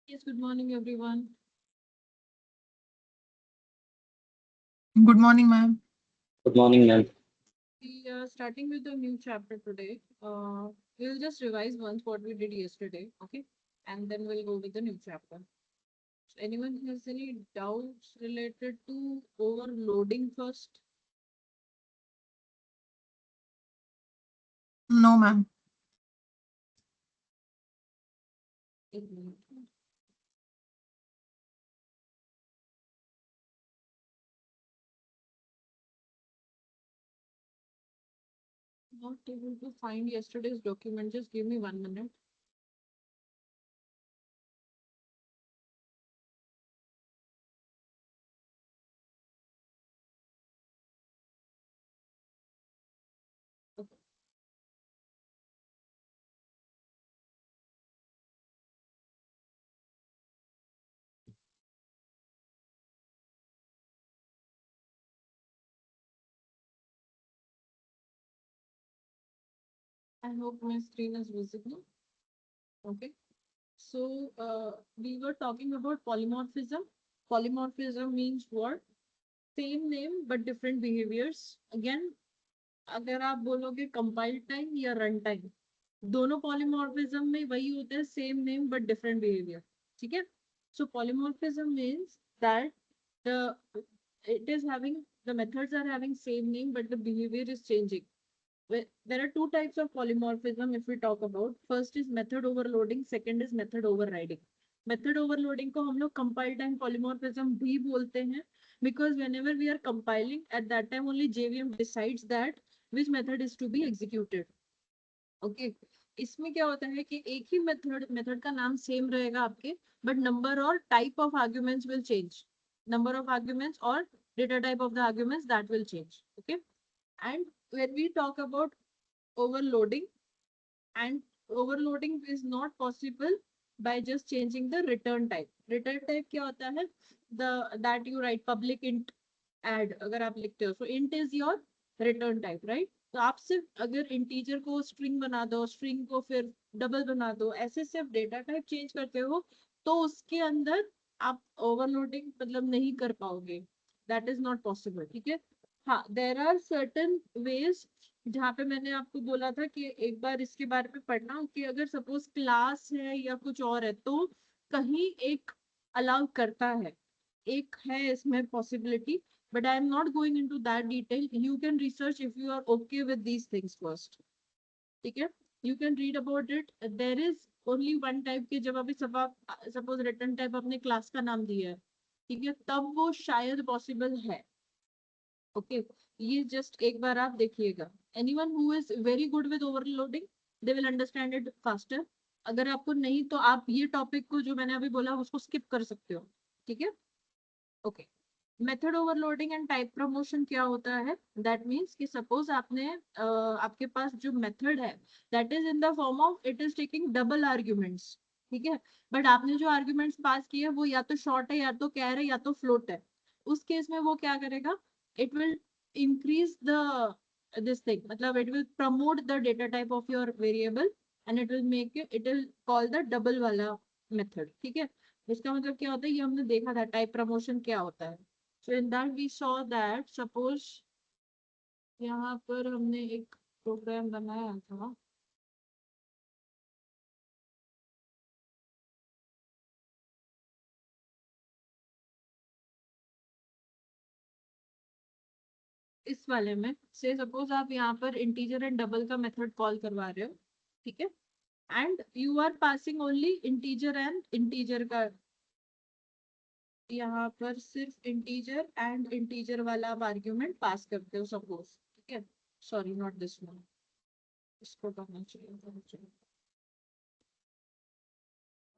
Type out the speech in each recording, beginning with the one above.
Yes, good morning, everyone. Good morning, ma'am. Good morning, ma'am. We are starting with a new chapter today. We'll just revise once what we did yesterday, okay? And then we'll go with the new chapter. So anyone has any doubts related to overloading first? No, ma'am. Mhm. Not able to find yesterday's document. Just give me 1 minute. Okay. I hope my screen is visible. Okay. So we were talking about polymorphism. Polymorphism means what? Same name but different behaviors. Again, अगर आप बोलोगे compile time या run time, दोनों polymorphism में वही होता है, same name but different behaviour. ठीक है. So polymorphism means that the it is having the methods are having same name but the behavior is changing. There are two types of polymorphism if we talk about. First is method overloading, second is method overriding. Method overloading को हम लोग compile time polymorphism भी बोलते हैं, because whenever we are compiling, at that time only JVM decides that which method is to be executed. Okay. इसमें क्या होता है कि एक ही मेथड का नाम सेम रहेगा आपके, बट नंबर और type of arguments will change. Number of arguments और data type of the arguments that will change. Okay. And when we talk about overloading, and overloading is not possible by just changing the return type. Return type क्या होता है? The that you write public int add अगर आप लिखते हो, so int is your return type, right? तो आप सिर्फ अगर इंटीजर को स्ट्रिंग बना दो, स्ट्रिंग को फिर डबल बना दो, ऐसे सिर्फ डेटा टाइप चेंज करते हो, तो उसके अंदर आप ओवरलोडिंग मतलब नहीं कर पाओगे. That is not possible. ठीक है. हाँ, देर आर सर्टन वेज जहाँ पे मैंने आपको बोला था कि एक बार इसके बारे में पढ़ना कि अगर सपोज क्लास है या कुछ और है तो कहीं एक अलाउ करता है, एक है इसमें possibility. But I am not going into that detail. You can research if you are okay with these things first. ठीक है. You can read about it. There is only one type के, जब अभी सपोज रिटर्न टाइप अपने class का नाम दिया है, ठीक है, तब वो शायद पॉसिबल है. ओके. ये जस्ट एक बार आप देखिएगा. Anyone who is very good with overloading, they will understand it faster. अगर आपको नहीं तो आप ये टॉपिक को जो मैंने अभी बोला उसको स्किप कर सकते हो. ठीक है. Okay. Method overloading and type promotion क्या होता है? दैट मीन्स कि सपोज आपने आपके पास जो मेथड है that is in the form of it is taking double arguments. ठीक है. बट आपने जो आर्ग्यूमेंट्स पास किए वो या तो शॉर्ट है या तो कैर है या तो फ्लोट है. उस केस में वो क्या करेगा? It will increase the this thing, मतलब it will promote the data type of your variable and it will make it will call the double वाला method. ठीक है. इसका मतलब क्या होता है? ये हमने देखा था टाइप प्रमोशन क्या होता है. So in that we saw that suppose यहाँ पर हमने एक प्रोग्राम बनाया था. इस वाले में से सपोज आप यहाँ पर इंटीजर एंड डबल का मेथड कॉल करवा रहे हो. ठीक है. And you are passing only integer and integer का, यहाँ पर सिर्फ इंटीजर एंड इंटीजर वाला आप आर्ग्यूमेंट पास करते हो सपोज. ठीक है. Sorry, not this one. इसको करना चाहिए.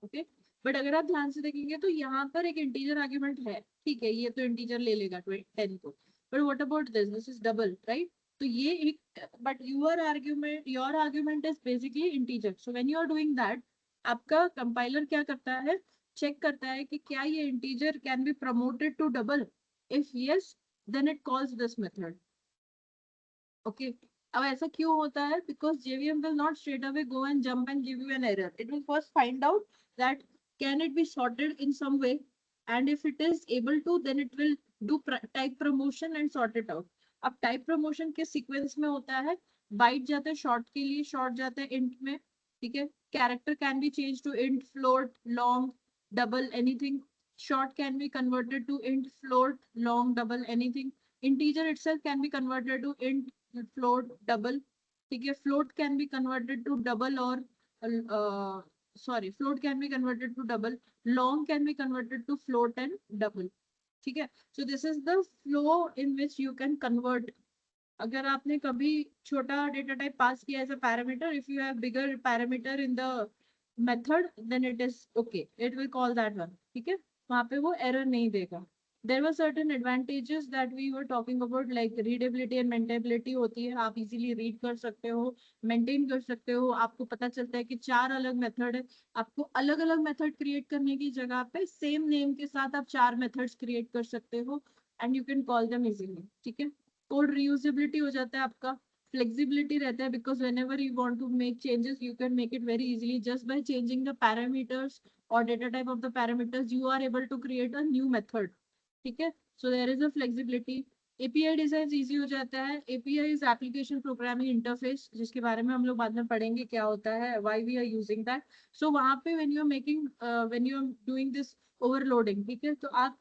ओके. बट अगर आप ध्यान से देखेंगे तो यहाँ पर एक इंटीजर आर्ग्यूमेंट है. ठीक है, ये तो इंटीजर ले लेगा 10 को. But what about this? This is double, right? तो ये एक, but your argument is basically integer. So when you are doing that, आपका कंपाइलर क्या करता है? चेक करता है कि क्या ये integer can be promoted to double. If yes, then it calls this method. Okay. अब ऐसा क्यों होता है? Because JVM will not straight away go and jump and give you an error. It will first find out that can it be sorted in some way, and if it is able to, then it will do type promotion and sort it out. अब type promotion के sequence में होता है, bite जाता है short के लिए, short जाता है इंट में, ठीक है. Character can be change to int, float, long, double, anything. Short can be converted to int, float, long, double, anything. Integer itself can be converted to int, float, double. ठीक है. Float can be converted to double or float can be converted to double. Long can be converted to float and double. ठीक है. So this is the flow in which you can convert. अगर आपने कभी छोटा data type pass किया as a parameter, if you have bigger parameter in the method, then it is okay, it will call that one. ठीक है. वहां पे वो एरर नहीं देगा. There were certain advantages that we were talking about, like readability and maintainability होती है. आप इजीली रीड कर सकते हो, मेंटेन कर सकते हो. आपको पता चलता है कि 4 अलग मेथड है. आपको अलग अलग मेथड क्रिएट करने की जगह पे सेम नेम के साथ आप 4 मेथड्स क्रिएट कर सकते हो, and you can call them easily. ठीक है. कोड रीयूजेबिलिटी हो जाता है आपका. फ्लेक्सिबिलिटी रहता है, because whenever you want to make changes, you can make it very easily just by changing the parameters or data type of the parameters. You are able to create a new method. ठीक है. So there is a flexibility. API design easy हो जाता है. API is application programming interface, जिसके बारे में हम लोग बाद में पढ़ेंगे क्या होता है, why we are using that. So वहाँ पे when you are making when you are doing this overloading, ठीक है, तो आप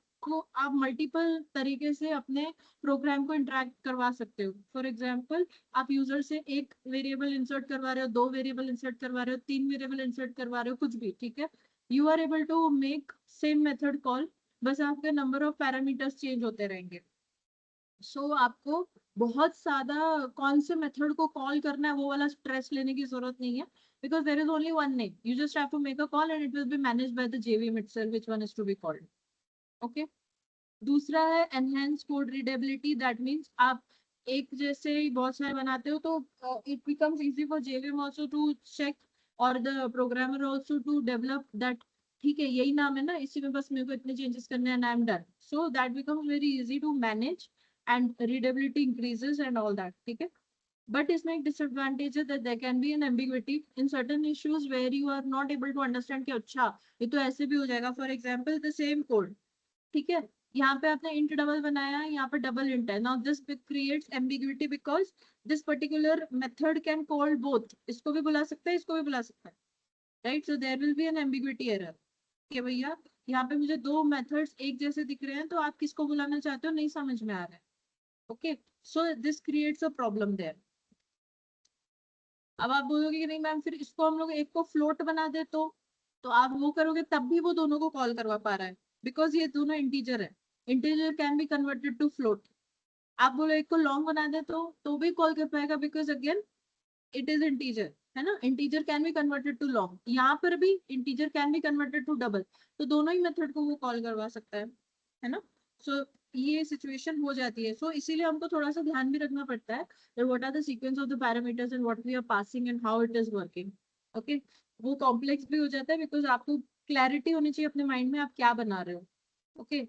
मल्टीपल तरीके से अपने प्रोग्राम को इंटरेक्ट करवा सकते हो. फॉर एग्जाम्पल, आप यूजर से एक वेरिएबल इंसर्ट करवा रहे हो, 2 वेरिएबल इंसर्ट करवा रहे हो, 3 वेरिएबल इंसर्ट करवा रहे हो, कुछ भी. ठीक है. You are able to make same method call, बस आपके नंबर ऑफ पैरामीटर्स चेंज होते रहेंगे. सो आपको बहुत ज्यादा कौन से मेथड को कॉल करना है वो वाला स्ट्रेस लेने की जरूरत नहीं है, because there is only one name. You just have to make a call and it will be managed by the JVM itself which one is to be called. Okay. दूसरा है enhance code readability. That means आप एक जैसे ही बहुत सारे बनाते हो, तो it becomes easy for JVM also to check, और the programmer also to develop that. ठीक है, यही नाम है ना, इसी में बस मेरे को इतने चेंजेस करने हैं, I am done. So that becomes very easy to manage, and readability increases and all that. ठीक है. But इसमें एक disadvantage है that there can be an ambiguity in certain issues where you are not able to understand कि अच्छा ये तो ऐसे भी हो जाएगा. For example, the same code. ठीक है. यहाँ पे आपने int डबल बनाया है, यहाँ पे डबल int है. Now this creates ambiguity because this particular method can call both. इसको भी बुला सकता है, इसको भी बुला सकता है. Right? So there will be an ambiguity error. कि भैया यहाँ पे मुझे 2 methods एक जैसे दिख रहे हैं, तो आप किसको बुलाना चाहते हो नहीं समझ में आ रहा है. Okay? So this creates a problem there. अब आप बोलोगे कि नहीं मैम फिर इसको हम लोग एक को फ्लोट बना दे, तो आप वो करोगे तब भी वो दोनों को कॉल करवा पा रहा है, बिकॉज ये दोनों इंटीजर है. Integer can be converted to float. आप बोलो एक को लॉन्ग बना दे, तो भी कॉल कर पाएगा, because again it is integer, है ना. Integer can be converted to long. यहाँ पर भी integer can be converted to double, तो दोनों ही मेथड को वो कॉल करवा सकता है ना. सो ये सिचुएशन हो जाती है. सो इसीलिए हमको थोड़ा सा ध्यान भी रखना पड़ता है that what are the sequence of the parameters and what we are passing and how it is working. Okay, वो कॉम्प्लेक्स भी हो जाता है, बिकॉज आपको क्लैरिटी होनी चाहिए अपने माइंड में आप क्या बना रहे हो. ओके.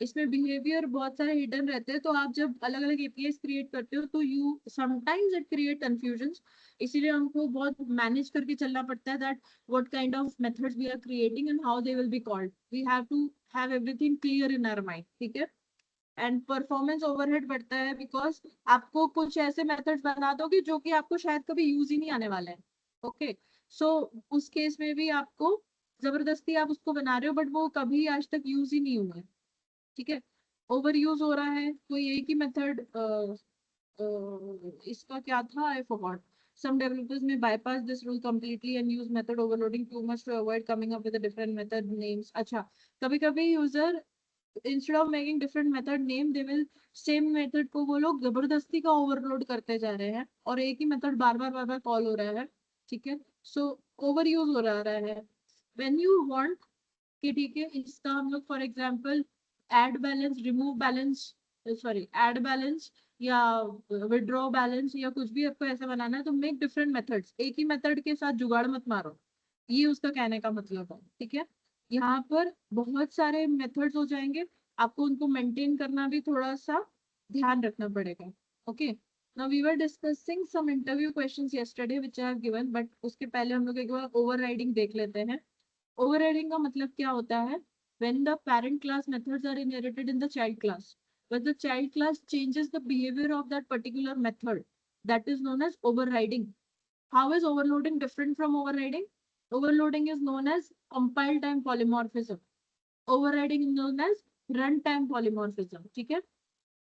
इसमें बिहेवियर बहुत सारे हिडन रहते हैं, तो आप जब अलग अलग APIs क्रिएट करते हो, तो you sometimes it create confusion. इसीलिए हमको बहुत मैनेज करके चलना पड़ता है that what kind of methods we are creating and how they will be called. We have to have everything clear in our mind. ठीक है. एंड परफॉर्मेंस ओवरहेड बढ़ता है, बिकॉज आपको कुछ ऐसे मेथड्स बना दोगे जो कि आपको शायद कभी यूज ही नहीं आने वाले हैं. ओके. सो उस केस में भी आपको जबरदस्ती आप उसको बना रहे हो, बट वो कभी आज तक यूज ही नहीं हुआ है. ठीक है. ओवर यूज हो रहा है. कोई एक ही मेथड, इसका क्या था, I forgot. Some developers may bypass this rule completely and use method overloading too much to avoid coming up with a different method names. अच्छा, कभी कभी user instead of making different method name, they will same method को वो लोग जबरदस्ती का overload करते जा रहे हैं, और एक ही मेथड बार बार कॉल हो रहा है. ठीक है. सो ओवर यूज हो रहा है. व्हेन यू वांट कि ठीक है इसका हम लोग for example add balance, remove balance, sorry add balance या विड्रॉ बैलेंस या कुछ भी आपको ऐसा बनाना है, तो मेक डिफरेंट मेथड्स. एक ही मेथड के साथ जुगाड़ मत मारो, ये उसका कहने का मतलब है. ठीक है. यहाँ पर बहुत सारे मेथड्स हो जाएंगे, आपको उनको मेंटेन करना भी थोड़ा सा ध्यान रखना पड़ेगा. Okay. Now we were discussing some interview questions yesterday which I have given, but उसके पहले हम लोग एक बार ओवरराइडिंग देख लेते हैं. ओवरराइडिंग का मतलब क्या होता है? When the parent class methods are inherited in the child class, but the child class changes the behavior of that particular method, that is known as overriding. How is overloading different from overriding? Overloading is known as compile time polymorphism. Overriding is known as runtime polymorphism. ठीक है?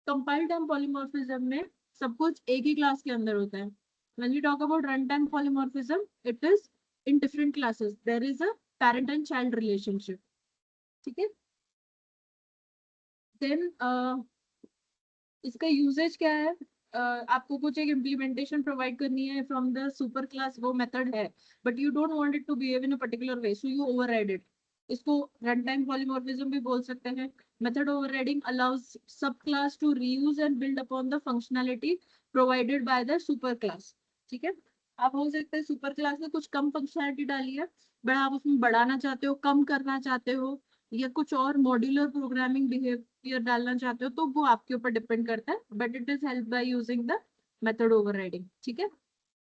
Compile time polymorphism में सब कुछ एक ही class के अंदर होता है. When we talk about runtime polymorphism, it is in different classes. There is a parent and child relationship. ठीक है? Then इसका यूजेज क्या है? आपको कुछ एक इम्प्लीमेंटेशन प्रोवाइड करनी है फ्रॉम द सुपर क्लास, वो मेथड है, but you don't want it to behave in a particular way, so you override it. इसको रन टाइम पॉलीमॉर्फिज्म भी बोल सकते हैं. Method overriding allows sub class to reuse and build upon the functionality provided by the super class. ठीक है? आप हो सकते हैं सुपर क्लास में कुछ कम फंक्शनैलिटी डाली है, बट आप उसमें बढ़ाना चाहते हो, कम करना चाहते हो, या कुछ और मॉड्यूलर प्रोग्रामिंग बिहेवियर डालना चाहते हो, तो वो आपके ऊपर डिपेंड करता है, but it is help by using the method overriding. ठीक है?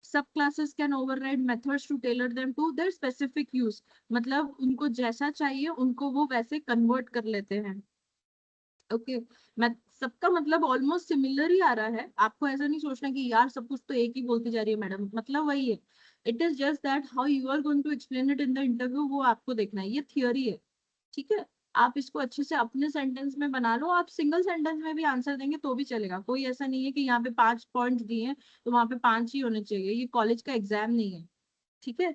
Sub classes can override methods to tailor them to their specific use. मतलब उनको जैसा चाहिए उनको वो वैसे कन्वर्ट कर लेते हैं. ओके मैं सबका मतलब ऑलमोस्ट सिमिलर ही आ रहा है. आपको ऐसा नहीं सोचना कि यार सब कुछ तो एक ही बोलती जा रही है मैडम, मतलब वही है. It is just that how you are going to explain it in the interview, वो आपको देखना है. ये थियोरी है. ठीक है? आप इसको अच्छे से अपने सेंटेंस में बना लो. आप सिंगल सेंटेंस में भी आंसर देंगे तो भी चलेगा. कोई ऐसा नहीं है कि यहाँ पे 5 पॉइंट्स दिए हैं तो वहां पे 5 ही होने चाहिए. ये कॉलेज का एग्जाम नहीं है. ठीक है?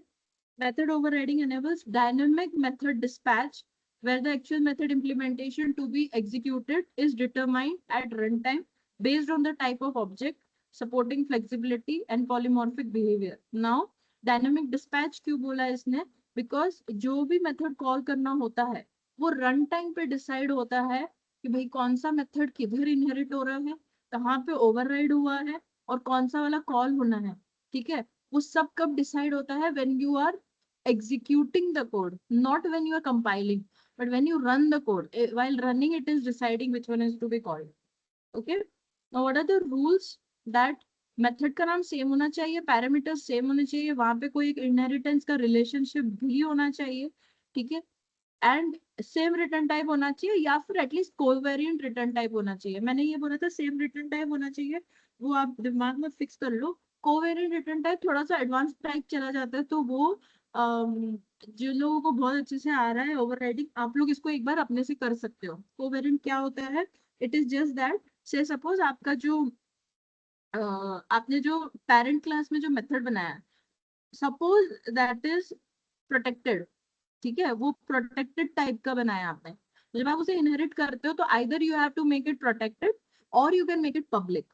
Method overriding enables dynamic method dispatch, where the actual method implementation to be executed is determined at runtime based on the type of object, supporting flexibility and polymorphic behavior. Now, dynamic dispatch क्यों बोला इसने? Because जो भी method call करना होता है वो run time पे डिसाइड होता है कि भाई कौन सा मेथड किधर इनहेरिट हो रहा है, कहाँ पे ओवरराइड हुआ है, और कौन सा वाला कॉल होना है. ठीक है? वो सब कब डिसाइड होता है? When you are executing the code, not when you are compiling, but when you run the code. While running, it is deciding which one is to be called. Okay. Now, what are the rules? That method का नाम same होना चाहिए, parameters same होने चाहिए, वहां पे कोई एक इनहेरिटेंस का रिलेशनशिप भी होना चाहिए. ठीक है? एंड सेम रिटर्न टाइप होना चाहिए, या फिर एटलीस्ट कोवेरिएंट रिटर्न टाइप होना चाहिए. मैंने ये बोला था सेम रिटर्न टाइप होना चाहिए, वो आप दिमाग में फिक्स कर लो. कोवेरिएंट रिटर्न टाइप थोड़ा सा एडवांस टाइप चला जाता है, तो वो जो लोगों को बहुत अच्छे से आ रहा है ओवरराइडिंग, आप लोग इसको एक बार अपने से कर सकते हो. कोवेरिएंट क्या होता है? इट इज जस्ट दैट, से सपोज आपका जो आपने जो पेरेंट क्लास में जो मेथड बनाया, सपोज दैट इज प्रोटेक्टेड. ठीक है? वो प्रोटेक्टेड टाइप का बनाया आपने. तो जब आप उसे इनहेरिट करते हो तो either you have to make it protected और you can make it public.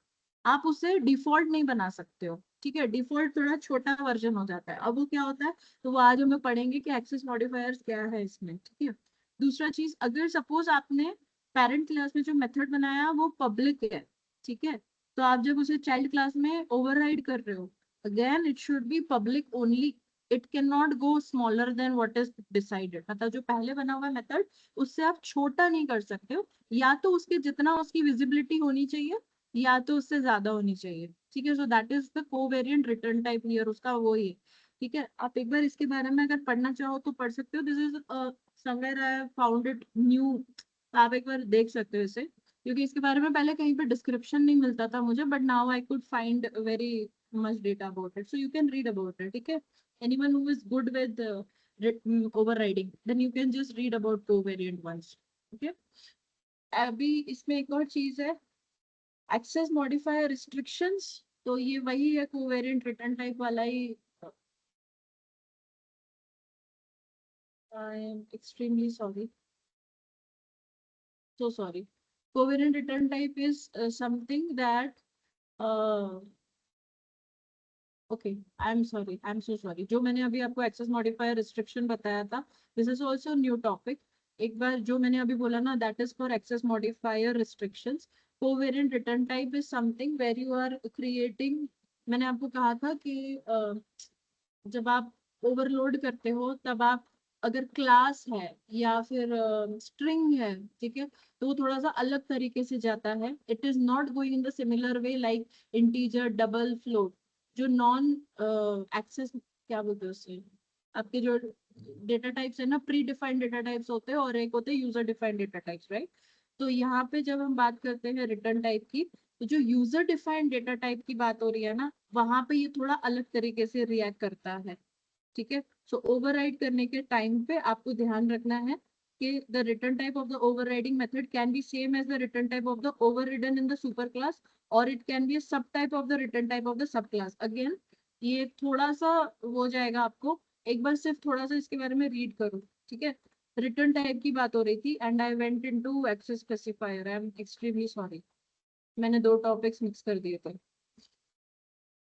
आप उसे डिफॉल्ट नहीं बना सकते हो. ठीक है? डिफॉल्ट थोड़ा छोटा वर्जन हो जाता है. अब वो क्या होता है, तो वो आज हम लोग पढ़ेंगे कि एक्सेस मॉडिफायर्स क्या है इसमें. ठीक है? दूसरा चीज, अगर सपोज आपने पेरेंट क्लास में जो मेथड बनाया वो पब्लिक है, ठीक है, तो आप जब उसे चाइल्ड क्लास में ओवरराइड कर रहे हो, again it should be public only. It can not go smaller than what is decided. मतलब जो पहले बना हुआ मेथड, उससे आप छोटा नहीं कर सकते हो. या तो उसके जितना उसकी विजिबिलिटी होनी चाहिए, या तो उससे ज्यादा होनी चाहिए. ठीक है? सो that is the covariant return type here, उसका वो ही है. ठीक है? आप एक बार इसके बारे में अगर पढ़ना चाहो तो पढ़ सकते हो. This is somewhere I found it new. आप एक बार देख सकते हो इसे, क्योंकि इसके बारे में पहले कहीं पे डिस्क्रिप्शन नहीं मिलता था मुझे, but now I could find very much data about it, so you can read about it. ठीक है? anyone who is good with overriding, then you can just read about covariant ones. Okay? अभी इसमें एक और चीज है, access modifier restrictions. तो ये वही है कोवेरिएंट रिटर्न टाइप वाला ही. I am extremely sorry, so sorry. Covariant return type is something that okay, I am sorry, I am so sorry. जो मैंने अभी आपको एक्सेस मॉडिफायर रिस्ट्रिक्शन बताया था, this is also new topic. एक बार जो मैंने अभी बोला ना, that is for access modifier restrictions. Covariant return type is something where you are creating. मैंने आपको कहा था कि जब आप ओवरलोड करते हो तब आप, अगर क्लास है या फिर स्ट्रिंग है, ठीक है, तो वो थोड़ा सा अलग तरीके से जाता है. It is not going in the similar way like integer, double, float. जो नॉन एक्सेस क्या बोलते हैं उससे, आपके जो डेटा टाइप्स है ना, प्री डिफाइंड डेटा टाइप्स होते हैं और एक होते हैं user defined data types, right? तो यहाँ पे जब हम बात करते हैं रिटर्न टाइप की, तो जो यूजर डिफाइंड डेटा टाइप की बात हो रही है ना, वहां पे ये थोड़ा अलग तरीके से रिएक्ट करता है। ठीक है, सो ओवरराइड करने के टाइम पे आपको ध्यान रखना है कि the return type of the overriding method can be same as the return type of the overridden in the super class, और it can be sub type of the return type of the sub class. Again ये थोड़ा सा हो जाएगा आपको, एक बार सिर्फ थोड़ा सा इसके बारे में रीड करो। ठीक है, रिटर्न टाइप की बात हो रही थी and I went into access specifier, I am extremely sorry, मैंने दो टॉपिक्स मिक्स कर दिए थे।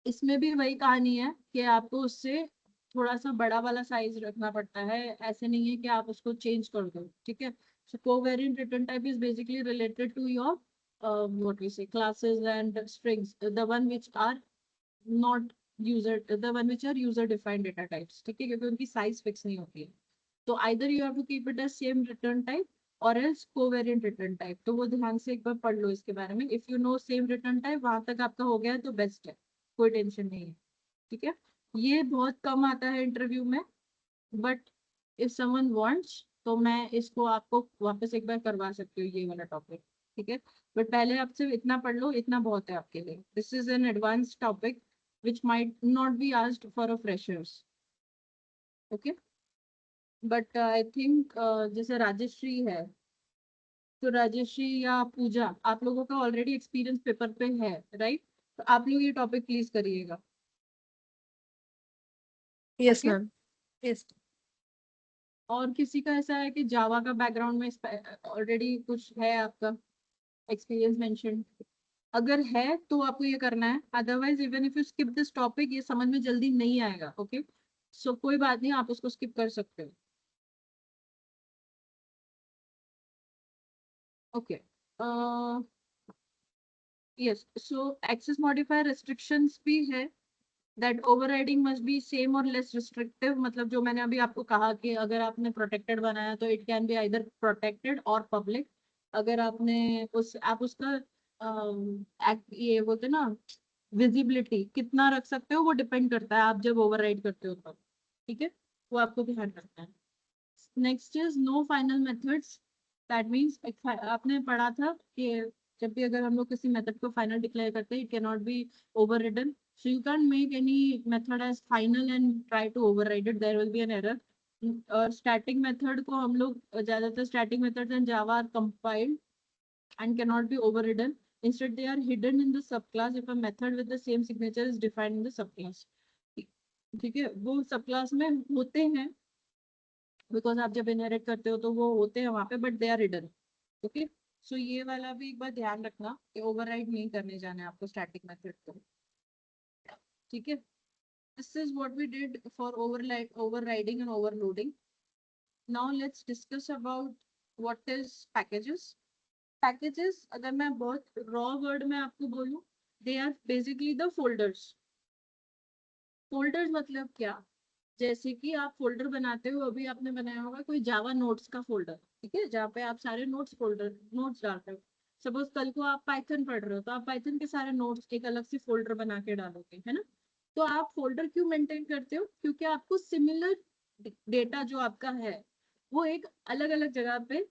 इसमें भी वही कहानी है कि आपको उससे थोड़ा सा बड़ा वाला साइज रखना पड़ता है, ऐसे नहीं है कि आप उसको चेंज कर दो। ठीक है, so covariant return type is basically related to your what we say classes and strings, the one which are not the one which are user defined data types। ठीक है, क्योंकि उनकी साइज फिक्स नहीं होती है। तो either you have to keep it as same return type or else covariant return type। तो वो ध्यान से एक बार पढ़ लो इसके बारे में। If you know same return type, वहां तक आपका हो गया है तो बेस्ट है, कोई टेंशन नहीं है। ठीक है, ये बहुत कम आता है इंटरव्यू में, बट इफ समवन वांट्स तो मैं इसको आपको वापस एक बार करवा सकती हूँ, ये वाला टॉपिक। ठीक है, बट पहले आप सिर्फ इतना पढ़ लो, इतना बहुत है आपके लिए। This is an advance topic which might not be asked for a freshers। okay, but I think जैसे राजश्री है, तो राजश्री या पूजा, आप लोगों का ऑलरेडी एक्सपीरियंस पेपर पे है, राइट? तो आप लोग ये टॉपिक प्लीज करिएगा। Yes, okay, ma'am. Yes. और किसी का ऐसा है कि जावा का बैकग्राउंड में ऑलरेडी कुछ है आपका एक्सपीरियंस मेंशन? अगर है तो आपको ये करना है, otherwise even if you skip this topic, ये समझ में जल्दी नहीं आएगा। ओके, सो कोई बात नहीं, आप उसको स्किप कर सकते हो। ओके, यस, सो एक्सेस मॉडिफायर रिस्ट्रिक्शंस भी है, that overriding must be same और लेस रिस्ट्रिक्टिव। मतलब जो मैंने अभी आपको कहा कि अगर आपने प्रोटेक्टेड बनाया तो it can be either protected और पब्लिक। अगर आपने आप उसका ये बोलते हैं ना, विजिबिलिटी कितना रख सकते हो, वो डिपेंड करता है आप जब ओवरराइड करते हो तब। ठीक है, वो आपको ध्यान रखना है। Next is no final methods. That means आपने पढ़ा था कि जब भी अगर हम लोग किसी मेथड को फाइनल डिक्लेयर करते हैं, it can not be overridden. So you can't make any method as final and try to override it. There will be an error. Static method को हम लोग ज्यादातर static methods in Java are compiled and cannot be overridden. Instead, they are hidden in the subclass if a method with the same signature is defined in the subclass। ठीक है, वो subclass में होते हैं बिकॉज आप जब inherit करते हो तो वो होते हैं वहां पे, but they are hidden. Okay, so ये वाला भी एक बार ध्यान रखना कि ओवरराइड नहीं करने जाना है आपको स्टैटिक मेथड को। ठीक है, this is what we did for overriding and overloading। Now let's discuss about what is packages। Packages अगर मैं बहुत raw word में आपको बोलूं, they are basically the folders। Folders मतलब क्या? जैसे कि आप फोल्डर बनाते हो, अभी आपने बनाया होगा कोई जावा नोट्स का फोल्डर, ठीक है, जहाँ पे आप सारे नोट्स डालते हो। सपोज कल को आप पाइथन पढ़ रहे हो तो आप पाइथन के सारे नोट्स एक अलग से फोल्डर बना के डालोगे, है ना? तो आप फोल्डर क्यों मेंटेन करते हो? क्योंकि आपको सिमिलर डेटा जो आपका है वो एक अलग अलग जगह पे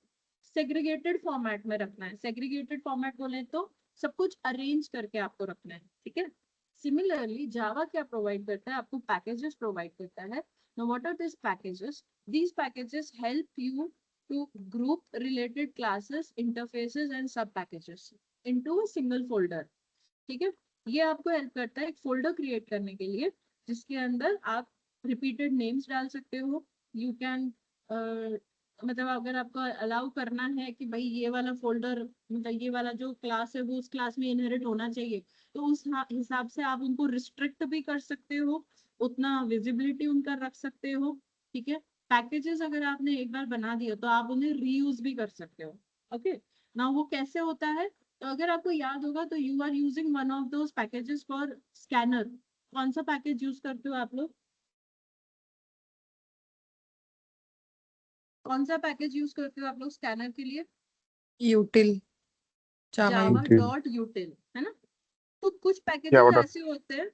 सेग्रीगेटेड फॉर्मेट में रखना है। सेग्रीगेटेड फॉर्मेट बोले तो सब कुछ अरेंज करके आपको रखना है। ठीक है, सिमिलरली जावा क्या प्रोवाइड करता है आपको? पैकेजेस प्रोवाइड करता है। Now what are this packages? These packages help you to group related classes, interfaces and sub packages into a single folder। ठीक है, ये आपको हेल्प करता है एक फोल्डर क्रिएट करने के लिए जिसके अंदर आप रिपीटेड नेम्स डाल सकते हो। यू कैन मतलब अगर आपको अलाउ करना है कि भाई ये वाला फोल्डर, मतलब ये वाला जो क्लास है वो उस क्लास में इनहेरिट होना चाहिए, तो उस हिसाब से आप उनको रिस्ट्रिक्ट भी कर सकते हो, उतना विजिबिलिटी उनका रख सकते हो। ठीक है, पैकेजेस अगर आपने एक बार बना दिया तो आप उन्हें रीयूज भी कर सकते हो। ओके, ना वो कैसे होता है? तो अगर आपको याद होगा तो you are using one of those packages for scanner. कौन सा पैकेज यूज करते हो आप लोग? कौन सा पैकेज यूज करते हो आप लोग स्कैनर के लिए? Util. Java जावा util. डॉट यूटिल, है ना? तो कुछ क्या पैकेजेस बता। ऐसे होते हैं,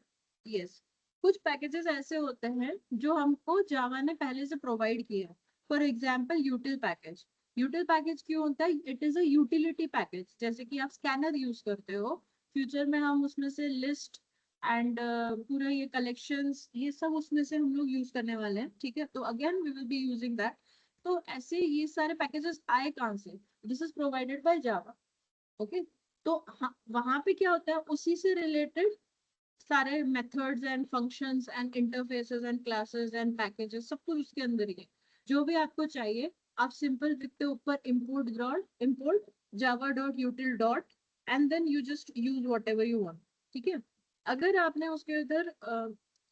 यस, कुछ पैकेजेस ऐसे होते हैं जो हमको जावा ने पहले से प्रोवाइड किया है। For example यूटिल package. यूटिल पैकेज क्यों होता है? It is a utility package. जैसे कि आप स्कैनर यूज करते हो, फ्यूचर में हम उसमें से लिस्ट एंड पूरा ये कलेक्शंस ये सब उसमें से हम लोग यूज करने वाले हैं, ठीक है? तो again we will be using that. तो ऐसे ये सारे पैकेजेस आए कहाँ से? This is provided by Java. Okay. तो हाँ, वहां पे क्या होता है, उसी से रिलेटेड सारे methods and functions and interfaces and classes and packages सब कुछ उसके अंदर ही है। जो भी आपको चाहिए, आप सिंपल लिखते हो ऊपर import dot import java dot util dot and then you just use whatever you want, ठीक है? अगर आपने उसके इधर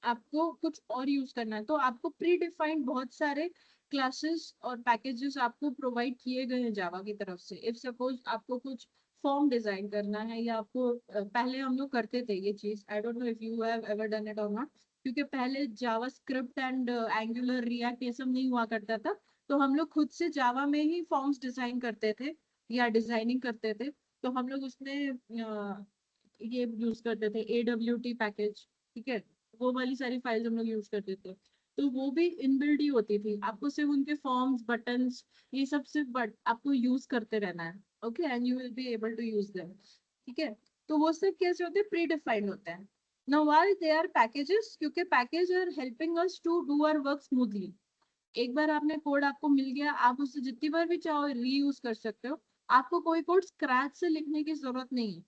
आपको कुछ और यूज करना है तो आपको प्री डिफाइंड बहुत सारे क्लासेस और पैकेजेस आपको प्रोवाइड किए गए हैं जावा की तरफ से। इफ सपोज आपको कुछ फॉर्म डिजाइन करना है या आपको पहले हम लोग करते थे ये चीज, I don't know if you have ever done it और नॉट, क्योंकि पहले जावा स्क्रिप्ट एंड एंगुलर रिएक्ट ये सब नहीं हुआ करता था। तो हम लोग खुद से जावा में ही फॉर्म्स डिजाइन करते थे या डिजाइनिंग करते थे। तो हम लोग उसमें ये यूज करते थे AWT पैकेज, ठीक है? वो वाली सारी फाइल्स हम लोग यूज करते थे। तो वो भी इनबिल्ड ही होती थी, आपको सिर्फ उनके फॉर्म्स बटन्स ये सब सिर्फ बट आपको यूज करते रहना है। Okay, and you will be able to use them, ठीक है? तो वो सब कैसे होते हैं? प्री डिफाइंड होते हैं। Now why they are packages? क्योंकि package are helping us to do our work smoothly. एक बार आपने कोड आपको मिल गया, आप उससे जितनी बार भी चाहो रीयूज कर सकते हो। आपको कोई कोड स्क्रैच से लिखने की जरूरत नहीं है।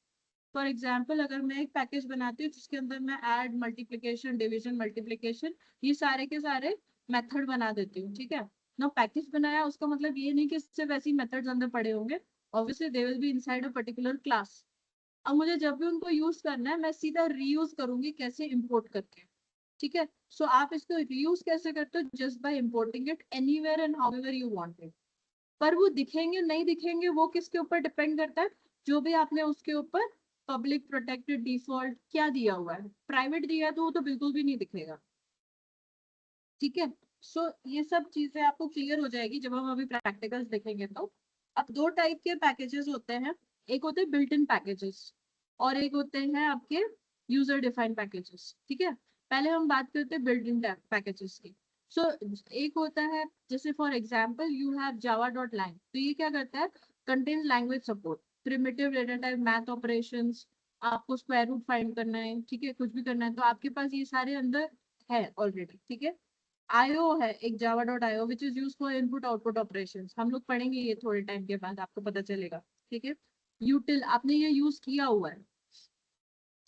फॉर एग्जाम्पल, अगर मैं एक पैकेज बनाती हूँ जिसके अंदर मैं ऐड मल्टीप्लिकेशन डिवीजन मल्टीप्लिकेशन ये सारे के सारे मेथड बना देती हूँ, ठीक है? ना पैकेज बनाया उसका मतलब ये नहीं कि सिर्फ ऐसे मेथड्स अंदर पड़े होंगे। Obviously they will be inside a particular class. अब मुझे जब भी उनको यूज करना है मैं सीधा रीयूज करूंगी, कैसे? इंपोर्ट करके, ठीक है? सो आप इसको रीयूज कैसे करते हो? Just by importing it anywhere and however you want it. पर वो दिखेंगे नहीं दिखेंगे वो किसके ऊपर डिपेंड करता है? जो भी आपने उसके ऊपर पब्लिक प्रोटेक्टेड डिफॉल्ट क्या दिया हुआ है, प्राइवेट दिया है तो वो तो बिल्कुल भी नहीं दिखेगा, ठीक है? सो ये सब चीजें आपको क्लियर हो जाएगी जब हम अभी प्रैक्टिकल्स देखेंगे तो। अब दो टाइप के पैकेजेस होते हैं। एक होते हैं बिल्ट इन पैकेजेस और एक होते हैं आपके यूजर डिफाइंड पैकेजेस, ठीक है? पहले हम बात करते हैं बिल्ट इन पैकेजेस की। सो एक होता है, जैसे for example you have Java dot lang, तो ये क्या करता है? Contains language support, primitive data type, math operations, आपको स्क्वायर रूट फाइंड करना है, ठीक है? कुछ भी करना है तो आपके पास ये सारे अंदर है ऑलरेडी, ठीक है? आईओ है एक Java dot IO which is use for input output operation, हम लोग पढ़ेंगे ये थोड़े टाइम के बाद, आपको पता चलेगा, ठीक है? यूटिल आपने ये यूज किया हुआ है,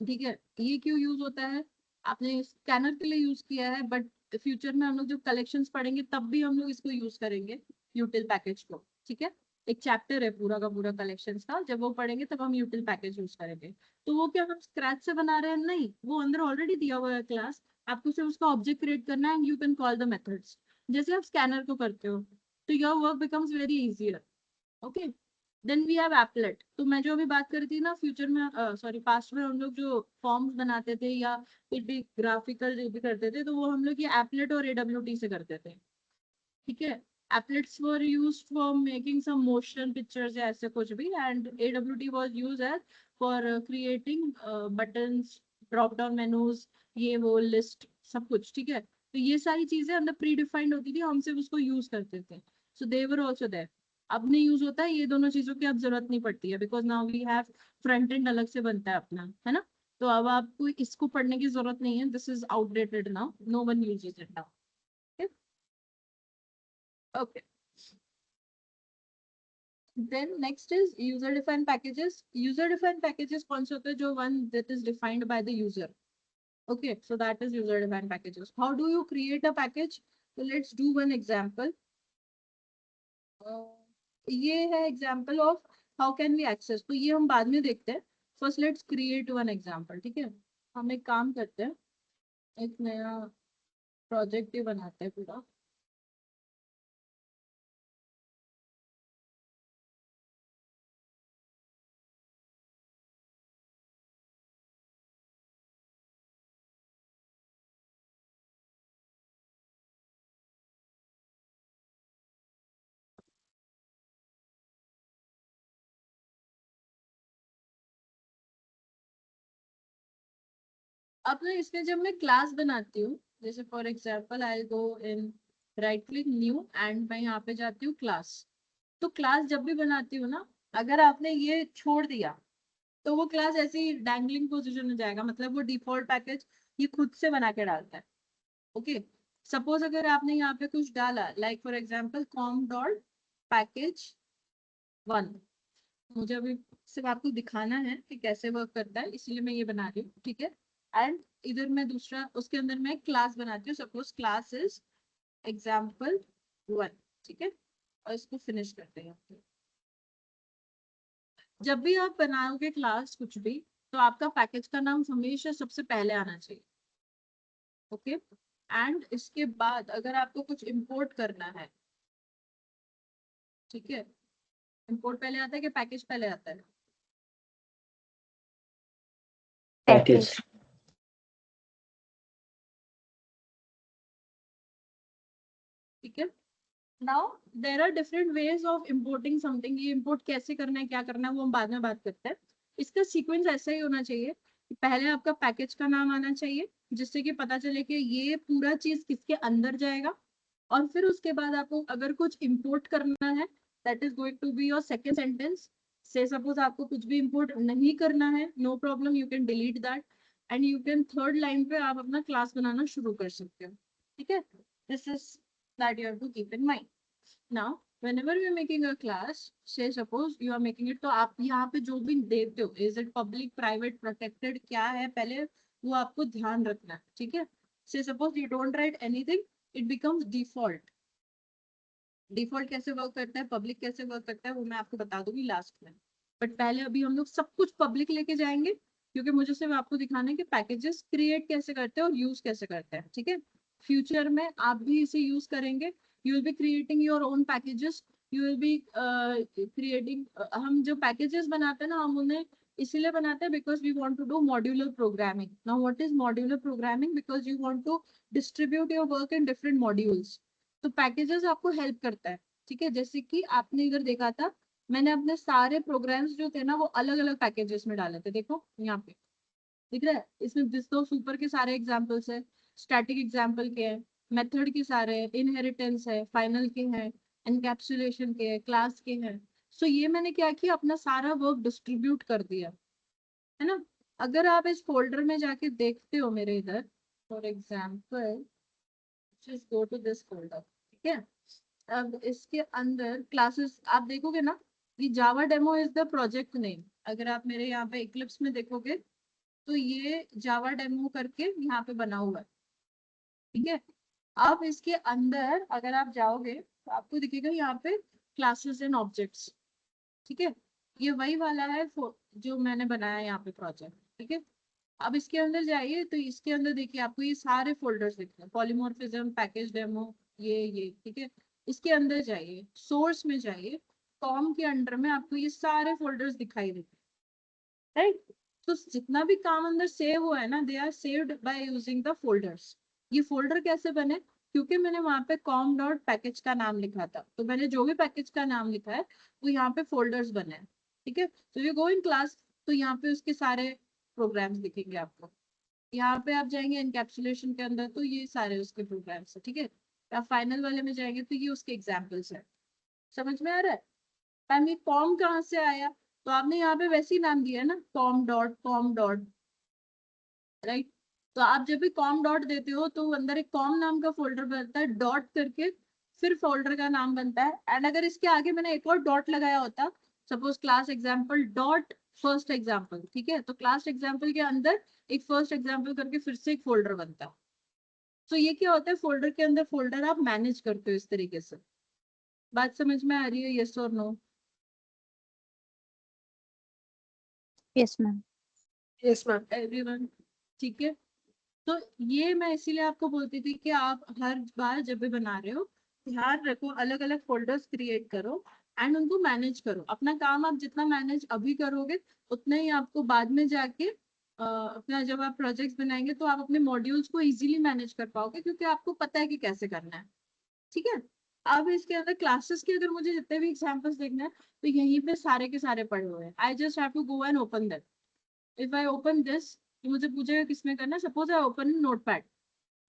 ठीक है? ये क्यों यूज होता है? आपने स्कैनर के लिए यूज किया है, बट फ्यूचर में हम लोग जब कलेक्शंस पढ़ेंगे तब भी हम लोग इसको यूज करेंगे, यूटिल पैकेज को, ठीक है? एक चैप्टर है पूरा का पूरा कलेक्शंस का, जब वो पढ़ेंगे तब हम यूटिल पैकेज यूज करेंगे। तो वो क्या हम स्क्रैच से बना रहे हैं? नहीं, वो अंदर ऑलरेडी दिया हुआ है क्लास। आपको सिर्फ उसका ऑब्जेक्ट क्रिएट करना है and you can call the methods, जैसे आप स्कैनर को करते हो। तो your work becomes very easier. Okay. Then we have applet. तो मैं जो अभी बात कर रही थी ना, फ्यूचर में सॉरी पास्ट में हम लोग जो फॉर्म्स बनाते थे या फिर भी ग्राफिकल जो भी करते थे तो वो हम लोग ये एप्लेट और AWT से करते थे, ठीक है? Applets were used for making some motion pictures या ऐसे कुछ भी, and AWT was used as for creating buttons, drop down menus, ये वो लिस्ट सब कुछ, ठीक है? तो ये सारी चीजें अंदर प्री डिफाइंड होती थी, हम सिर्फ उसको यूज करते थे। सो दे वर आल्सो देयर। अब नहीं यूज होता है ये दोनों चीजों की, अब जरूरत नहीं पड़ती है because now we have front end अलग से बनता है अपना, है ना? तो अब आपको इसको पढ़ने की जरूरत नहीं है, this is outdated now, no one uses it now. Okay. Then next is user defined packages. User defined packages कौन से होते हैं? जो one that is defined by the user. Okay, so that is user defined packages. How do you create a package? So let's do one example. Uh, ये है example of how can we access. तो ये हम बाद में देखते हैं. First let's create one example. ठीक है? हम एक काम करते हैं, एक नया प्रोजेक्ट ही बनाते हैं पूरा। अब ना इसमें जब मैं क्लास बनाती हूँ, जैसे for example I go in right click new and मैं यहाँ पे जाती हूँ क्लास। तो क्लास जब भी बनाती हूँ ना, अगर आपने ये छोड़ दिया तो वो क्लास ऐसे ही डैंगलिंग पोजीशन में जाएगा, मतलब वो डिफॉल्ट पैकेज ये खुद से बना के डालता है। ओके, सपोज अगर आपने यहाँ पे कुछ डाला like for example com dot package 1, मुझे अभी सिर्फ आपको दिखाना है कि कैसे वर्क करता है, इसलिए मैं ये बना रही हूँ, ठीक है। एंड इधर मैं दूसरा उसके अंदर मैं क्लास बनाती हूँ, सपोज क्लास इज एग्जाम्पल 1, ठीक है। और इसको फिनिश करते हैं। जब भी आप बनाओगे क्लास कुछ भी, तो आपका पैकेज का नाम हमेशा सबसे पहले आना चाहिए। ओके, एंड इसके बाद अगर आपको कुछ इंपोर्ट करना है, ठीक है, इंपोर्ट पहले आता है कि पैकेज पहले आता है? पैकेज। ठीक है। Now there are different ways of importing something. ये इम्पोर्ट कैसे करना है, क्या करना है, वो हम बाद में बात करते हैं। इसका सीक्वेंस ऐसा ही होना चाहिए कि पहले आपका पैकेज का नाम आना चाहिए, जिससे कि पता चले कि ये पूरा चीज किसके अंदर जाएगा। और फिर उसके बाद आपको अगर कुछ इंपोर्ट करना है, that is going to be your second sentence. से सपोज आपको कुछ भी इंपोर्ट नहीं करना है, no problem, you can delete that and you can third line पे आप अपना क्लास बनाना शुरू कर सकते हो। ठीक है, this is that you have to keep in mind. Now whenever you are making a class, say suppose you are making it, तो आप यहाँ पे जो भी देते हो, is it public, private, protected, क्या है पहले वो आपको ध्यान रखना है, ठीक है। say suppose you don't write anything, it becomes default। Default कैसे वर्क करता है, पब्लिक कैसे वर्क करता है, वो मैं आपको बता दूंगी लास्ट में। बट पहले अभी हम लोग सब कुछ पब्लिक लेके जाएंगे, क्योंकि मुझे सिर्फ आपको दिखाना है कि पैकेजेस क्रिएट कैसे करते हैं और यूज कैसे करते हैं, ठीक है। फ्यूचर में आप भी इसे यूज करेंगे, you will be creating your own packages, you will be creating. हम जो पैकेजेस बनाते हैं ना, हम उन्हें इसीलिए बनाते हैं because we want to do modular programming. Now what is modular programming? Because you want to distribute your work in different modules. तो पैकेजेस आपको हेल्प करता है, ठीक है। जैसे कि आपने इधर देखा था, मैंने अपने सारे प्रोग्राम्स जो थे ना वो अलग अलग पैकेजेस में डाले थे, देखो यहाँ पे दिख रहा है। इसमें दिस सुपर के सारे एग्जांपल्स है, स्टैटिक एग्जांपल के हैं, मेथड के सारे हैं, इनहेरिटेंस है, फाइनल के हैं, एनकैप्सुलेशन के हैं, क्लास के हैं। सो ये मैंने क्या किया, अपना सारा वर्क डिस्ट्रीब्यूट कर दिया, है ना। अगर आप इस फोल्डर में जाके देखते हो मेरे इधर, for example just go to this folder, ठीक है। अब इसके अंदर क्लासेस आप देखोगे ना, ये Java demo is the project name. अगर आप मेरे यहाँ पे इक्लिप्स में देखोगे तो ये जावा डेमो करके यहाँ पे बना हुआ है, ठीक है। अब इसके अंदर अगर आप जाओगे तो आपको दिखेगा यहाँ पे क्लासेस एंड ऑब्जेक्ट्स, ठीक है। ये वही वाला है जो मैंने बनाया है यहाँ पे प्रोजेक्ट, ठीक है। अब इसके अंदर जाइए तो इसके अंदर देखिए आपको ये सारे फोल्डर्स दिख रहे हैं, पॉलीमॉर्फिज्म, पैकेज डेमो, ये ठीक है। इसके अंदर जाइए, सोर्स में जाइए, कॉम के अंडर में आपको ये सारे फोल्डर्स दिखाई देते हैं, राइट। तो जितना भी काम अंदर सेव हुआ है ना, they are saved by using the folders. ये फोल्डर कैसे बने? क्योंकि मैंने वहां पे कॉम डॉट पैकेज का नाम लिखा था, तो मैंने जो भी पैकेज का नाम लिखा है वो यहाँ पे फोल्डर्स बने हैं, ठीक है। तो यू गो इन क्लास, तो यहाँ पे उसके सारे प्रोग्राम्स दिखेंगे आपको। यहाँ पे आप जाएंगे एनकैप्सुलेशन के अंदर, तो ये सारे उसके प्रोग्राम्स है, ठीक है। आप फाइनल वाले में जाएंगे तो ये उसके एग्जाम्पल्स है। समझ में आ रहा है? मैम ये कॉम कहाँ से आया? तो आपने यहाँ पे वैसे ही नाम दिया है ना, कॉम डॉट, राइट। तो आप जब भी कॉम डॉट देते हो तो अंदर एक कॉम नाम का फोल्डर बनता है, डॉट करके फिर फोल्डर का नाम बनता है। एंड अगर इसके आगे मैंने एक और डॉट लगाया होता, suppose class example dot first example, ठीक है, तो क्लास एग्जाम्पल के अंदर एक फर्स्ट एग्जाम्पल करके फिर से एक फोल्डर बनता है। तो ये क्या होता है, फोल्डर के अंदर फोल्डर आप मैनेज करते हो इस तरीके से। बात समझ में आ रही है, यस और no? Yes ma'am. Yes ma'am. Everyone, ठीक है। तो ये मैं इसीलिए आपको बोलती थी कि आप हर बार जब भी बना रहे हो ध्यान रखो, अलग अलग फोल्डर्स क्रिएट करो एंड उनको मैनेज करो। अपना काम आप जितना मैनेज अभी करोगे, उतना ही आपको बाद में जाके अपना जब आप प्रोजेक्ट्स बनाएंगे तो आप अपने मॉड्यूल्स को इजीली मैनेज कर पाओगे, क्योंकि आपको पता है कि कैसे करना है, ठीक है। अब इसके अंदर क्लासेस के अगर मुझे जितने भी एग्जांपल्स देखना है, तो यहीं पे सारे के सारे पड़े हुए हैं। I just have to go and open that. If I open this, तो मुझे पूछेगा किसमें करना है, सपोज आई ओपन नोटपैड,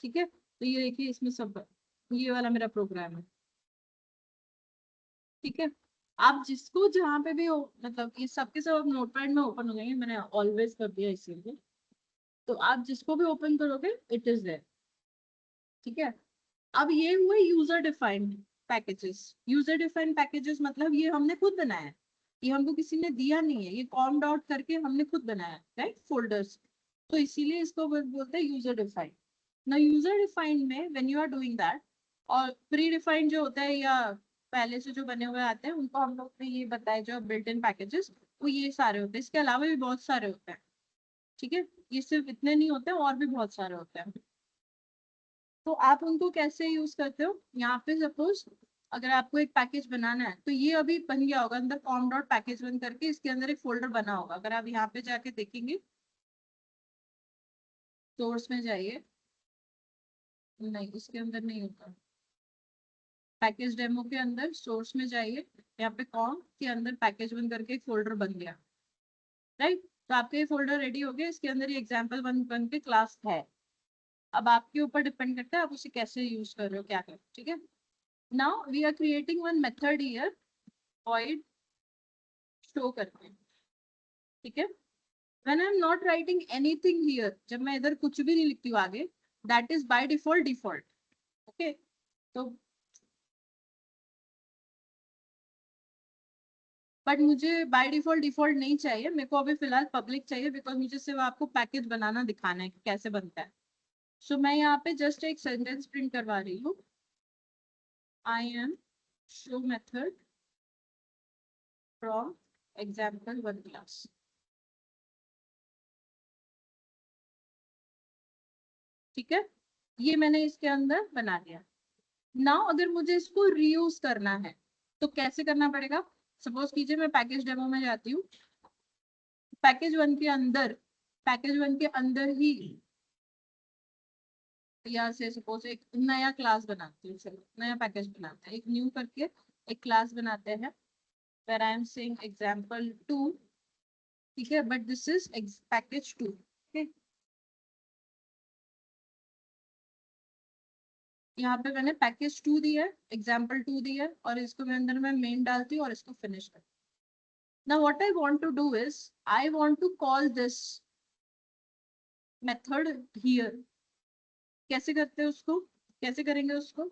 ठीक है, तो ये देखिए इसमें सब ये वाला मेरा प्रोग्राम है, ठीक है। आप जिसको जहाँ पे भी हो, मतलब ये सबके सब अब नोटपैड में ओपन हो जाएंगे, मैंने ऑलवेज कर दिया इसीलिए। तो आप जिसको भी ओपन करोगे इट इज देयर, ठीक है। अब ये हुए user defined packages. User defined packages मतलब ये हमने खुद बनाया है, ये हमको किसी ने दिया नहीं है, ये कॉम डॉट करके हमने खुद बनाया है, राइट, फोल्डर्स। तो इसीलिए इसको बोलते हैं यूजर डिफाइंड ना। यूजर डिफाइंड में when you are doing that, और प्री डिफाइंड जो होता है या पहले से जो बने हुए आते हैं उनको हम लोग ने ये बताया जो बिल्ट इन पैकेजेस, वो ये सारे होते हैं। इसके अलावा भी बहुत सारे होते हैं, ठीक है, ये सिर्फ इतने नहीं होते, और भी बहुत सारे होते हैं। तो आप उनको कैसे यूज करते हो, यहाँ पे सपोज अगर आपको एक पैकेज बनाना है, तो ये अभी बन गया होगा अंदर कॉम डॉट पैकेज वन करके, इसके अंदर एक फोल्डर बना होगा। अगर आप यहाँ पे जाके देखेंगे, सोर्स में जाइए, नहीं इसके अंदर नहीं होता, पैकेज डेमो के अंदर सोर्स में जाइए, यहाँ पे कॉम के अंदर पैकेज वन करके एक फोल्डर बन गया, राइट। तो आपका ये फोल्डर रेडी हो गया, इसके अंदर ये एग्जाम्पल वन बन के क्लास है। अब आपके ऊपर डिपेंड करता है आप उसे कैसे यूज कर रहे हो, क्या कर रहे हो, ठीक है। Now we are creating one method here, void show करते हैं, ठीक है। when I'm not writing anything here, जब मैं इधर कुछ भी नहीं लिखती हूँ आगे, that is by default default, okay। तो बट मुझे बाय डिफॉल्ट डिफॉल्ट नहीं चाहिए, मेरे को अभी फिलहाल पब्लिक चाहिए, बिकॉज मुझे सिर्फ आपको पैकेज बनाना दिखाना है कि कैसे बनता है। सो मैं यहाँ पे जस्ट एक सेंटेंस प्रिंट करवा रही हूँ, I am show method from example one class, ठीक है। ये मैंने इसके अंदर बना दिया। नाउ अगर मुझे इसको रीयूज करना है तो कैसे करना पड़ेगा। सपोज कीजिए मैं पैकेज डेमो में जाती हूँ, पैकेज वन के अंदर ही या से सपोज एक नया क्लास बनाते हैं, चलो नया पैकेज बनाते हैं, एक न्यू करके एक क्लास बनाते हैं, where I am saying example 2, ठीक है, बट दिस इज पैकेज 2, ठीक। यहाँ पे मैंने पैकेज 2 दिया है, एग्जाम्पल 2 दिया है, और इसको मैं अंदर में मेन डालती हूँ और इसको फिनिश करती हूँ। Now what I want to do is I want to call this method here। कैसे करते हैं उसको, कैसे करेंगे उसको,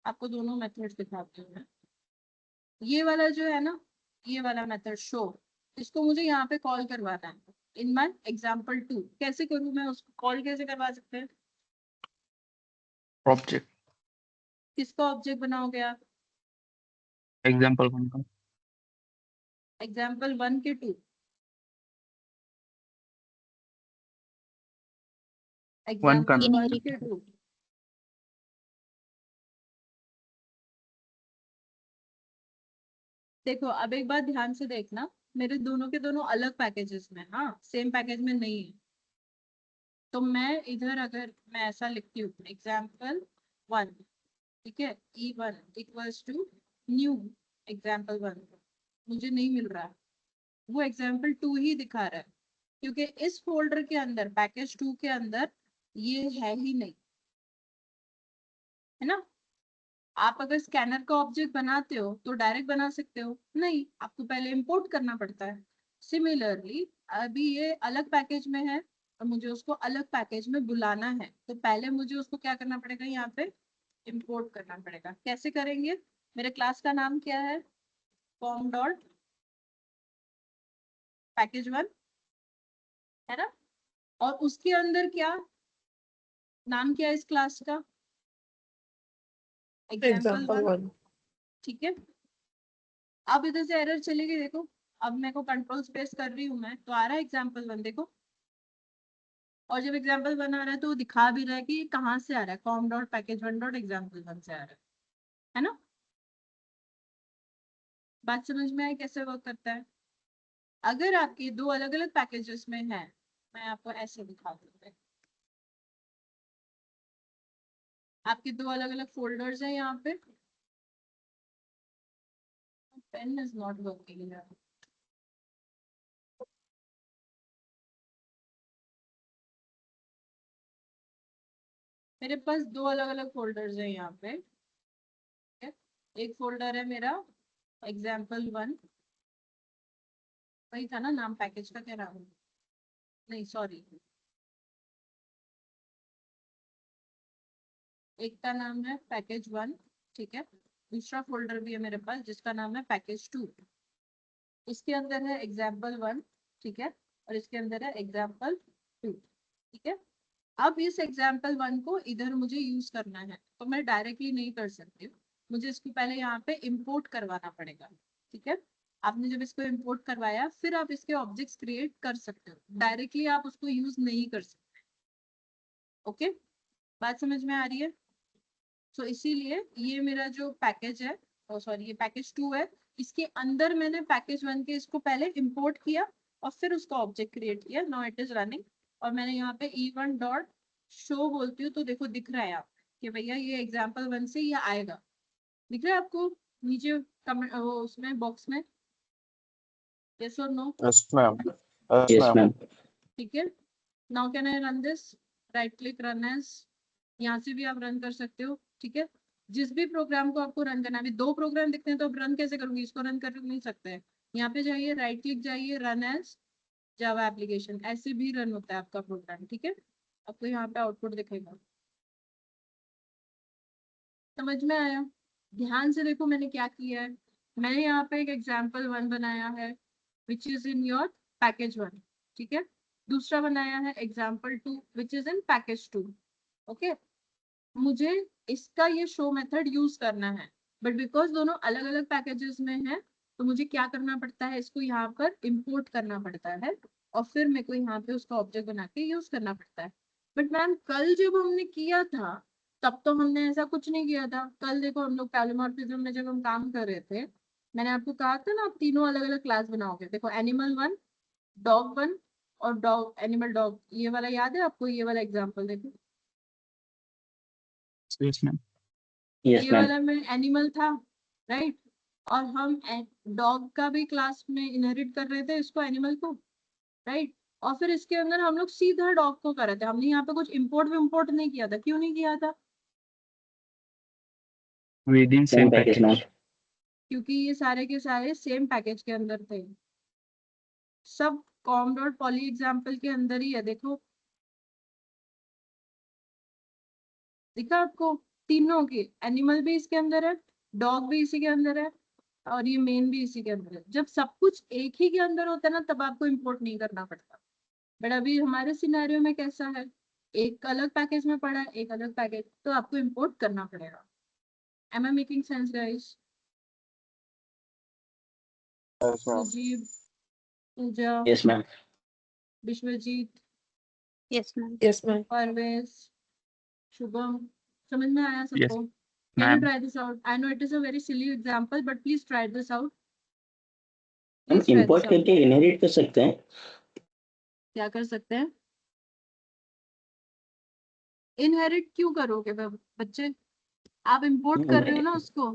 आपको दोनों मेथड्स दिखाती हूँ मैं। ये वाला जो है ना, ये वाला मेथड शो, इसको मुझे यहाँ पे कॉल करवाना है इन माय एग्जाम्पल 2। कैसे करूँ मैं उसको कॉल, कैसे करवा सकते हैं, ऑब्जेक्ट किसका ऑब्जेक्ट बनाओगे आप, एग्जांपल वन का एग्जाम्पल 1 के 2, वन का एग्जाम्पल 1 के 2। देखो अब एक बार ध्यान से देखना, मेरे दोनों के दोनों अलग पैकेजेस में, हाँ सेम पैकेज में नहीं है। तो मैं इधर अगर मैं ऐसा लिखती हूँ एग्जाम्पल 1, ठीक है, E1 equals to new example 1, मुझे नहीं मिल रहा है, वो एग्जाम्पल 2 ही दिखा रहा है, क्योंकि इस फोल्डर के अंदर पैकेज 2 के अंदर ये है ही नहीं, है ना। आप अगर स्कैनर का ऑब्जेक्ट बनाते हो तो डायरेक्ट बना सकते हो, नहीं आपको पहले इंपोर्ट करना पड़ता है। सिमिलरली अभी ये अलग पैकेज में है और मुझे उसको अलग पैकेज में बुलाना है, तो पहले मुझे उसको क्या करना पड़ेगा, यहाँ पे इंपोर्ट करना पड़ेगा। कैसे करेंगे, मेरे क्लास का नाम क्या है, कॉम डॉट पैकेज वन, है ना, और उसके अंदर क्या नाम, क्या है इस क्लास का, एग्जाम्पल Example 1, one. ठीक है। अब इधर से एरर चलेगी, देखो अब मैं को कंट्रोल स्पेस कर रही हूँ मैं, तो आ रहा है एग्जाम्पल 1, देखो। और जब एग्जाम्पल 1 आ रहा है तो वो दिखा भी रहा है कि कहाँ से आ रहा है, com dot package one dot example 1 से आ रहा है ना। बात समझ में आई कैसे वर्क करता है। अगर आपके दो अलग अलग पैकेजेस में है, मैं आपको ऐसे दिखा दूंगी, आपके दो अलग अलग फोल्डर्स हैं यहाँ पे, पेन इज नॉट वर्किंग, मेरे पास दो अलग अलग फोल्डर्स हैं यहाँ पे, ठीक है। एक फोल्डर है मेरा example1, वही था ना नाम, पैकेज का क्या नाम है, नहीं सॉरी, एक का नाम है पैकेज 1, ठीक है। दूसरा फोल्डर भी है मेरे पास जिसका नाम है पैकेज 2। इसके अंदर है example1, ठीक है, और इसके अंदर है example2, ठीक है। अब इस example1 को इधर मुझे यूज करना है, तो मैं डायरेक्टली नहीं कर सकती हूँ, मुझे इसको पहले यहाँ पे इंपोर्ट करवाना पड़ेगा, ठीक है। आपने जब इसको इंपोर्ट करवाया फिर आप इसके ऑब्जेक्ट्स क्रिएट कर सकते हो, डायरेक्टली आप उसको यूज नहीं कर सकते। ओके, बात समझ में आ रही है? तो इसीलिए ये मेरा जो पैकेज है, सॉरी ये पैकेज 2 है, इसके अंदर मैंने पैकेज 1 के इसको पहले इंपोर्ट किया और फिर उसका ऑब्जेक्ट क्रिएट किया। नाउ इट इज रनिंग, और मैंने यहाँ पे e1 डॉट शो बोलती हूँ तो देखो दिख रहा है आप कि भैया ये example1 से ये आएगा, दिख रहा है आपको नीचे कमेंट उसमें बॉक्स में, यस और no? Yes, ma'am. Yes, ma'am. ठीक है। Now can I run this, right click run as, यहाँ से भी आप रन कर सकते हो, ठीक है। जिस भी प्रोग्राम को आपको रन करना है, अभी दो प्रोग्राम दिखते हैं तो अब रन कैसे करूंगी, इसको रन कर नहीं सकते हैं। यहाँ पे जाइए, राइट क्लिक जाइए, रन एज जावा एप्लीकेशन, ऐसे भी रन होता है आपका प्रोग्राम, ठीक है। आपको यहाँ पे आउटपुट दिखेगा, समझ में आया? ध्यान से देखो मैंने क्या किया है। मैंने यहाँ पे एक example1 बनाया है which is in your package 1, ठीक है। दूसरा बनाया है example2 which is in package 2, okay. मुझे इसका ये शो मेथड यूज करना है, बट बिकॉज दोनों अलग अलग पैकेजेस में है तो मुझे क्या करना पड़ता है, इसको यहाँ पर इंपोर्ट करना पड़ता है और फिर मेरे को यहाँ पे उसका ऑब्जेक्ट बना के यूज करना पड़ता है। बट मैम कल जब हमने किया था तब तो हमने ऐसा कुछ नहीं किया था। कल देखो हम लोग पॉलीमॉर्फिज्म में जब हम काम कर रहे थे, मैंने आपको कहा था ना आप तीनों अलग अलग क्लास बनाओगे। देखो एनिमल 1, डॉग 1 और डॉग एनिमल डॉग, ये वाला याद है आपको, ये वाला एग्जाम्पल देखो, Yes, ma'am. Yes, ये ma'am. वाला में एनिमल था, राइट। और हम डॉग का भी क्लास में इनहेरिट कर रहे थे इसको, एनिमल को, राइट। और फिर इसके अंदर हम लोग सीधा डॉग को कर रहे थे, हमने यहाँ पे कुछ इम्पोर्ट नहीं किया था। क्यों नहीं किया था? Within Same same package, ma'am. package. क्योंकि ये सारे के सारे सेम पैकेज के अंदर थे, सब कॉम डॉट पॉली एग्जाम्पल के अंदर ही है। देखो दिखा आपको, तीनों के, एनिमल भी इसके अंदर है, डॉग भी इसी के अंदर है और ये मेन भी इसी के अंदर है। जब सब कुछ एक ही के अंदर होता है ना तब आपको इंपोर्ट नहीं करना पड़ता। बट अभी हमारे सिनेरियो में कैसा है, एक अलग पैकेज में पड़ा है, एक अलग पैकेज, तो आपको इंपोर्ट करना पड़ेगा। Am I making sense guys? Yes, ma'am. Sujeev, Puja, Yes, ma'am. Vishwajeet, Yes, ma'am. Yes, ma'am. Parvesh, Shubham, समझ में आया Yes, सबको? Can you ma'am. try this out? I know it is a very silly example, but please try this out. हम Please try this import out. करके inherit कर सकते हैं. क्या कर सकते हैं? इनहेरिट क्यों करोगे बच्चे? आप इंपोर्ट कर रहे हो ना उसको।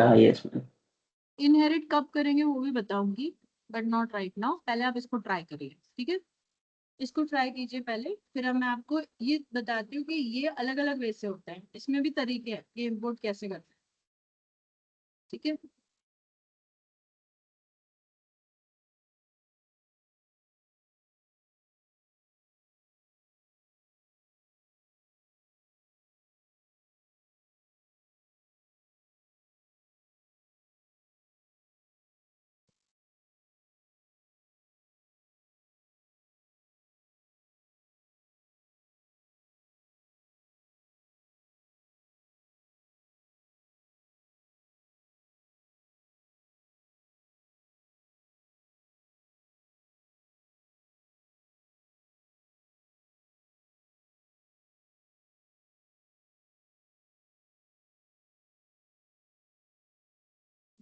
हाँ, yes, ma'am. इनहेरिट कब करेंगे वो भी बताऊंगी, बट नॉट राइट नाउ। पहले आप इसको ट्राई करिए, ठीक है। इसको ट्राई कीजिए पहले, फिर अब मैं आपको ये बताती हूँ कि ये अलग अलग वे से होता है, इसमें भी तरीके हैं कि इंपोर्ट कैसे करते हैं, ठीक है।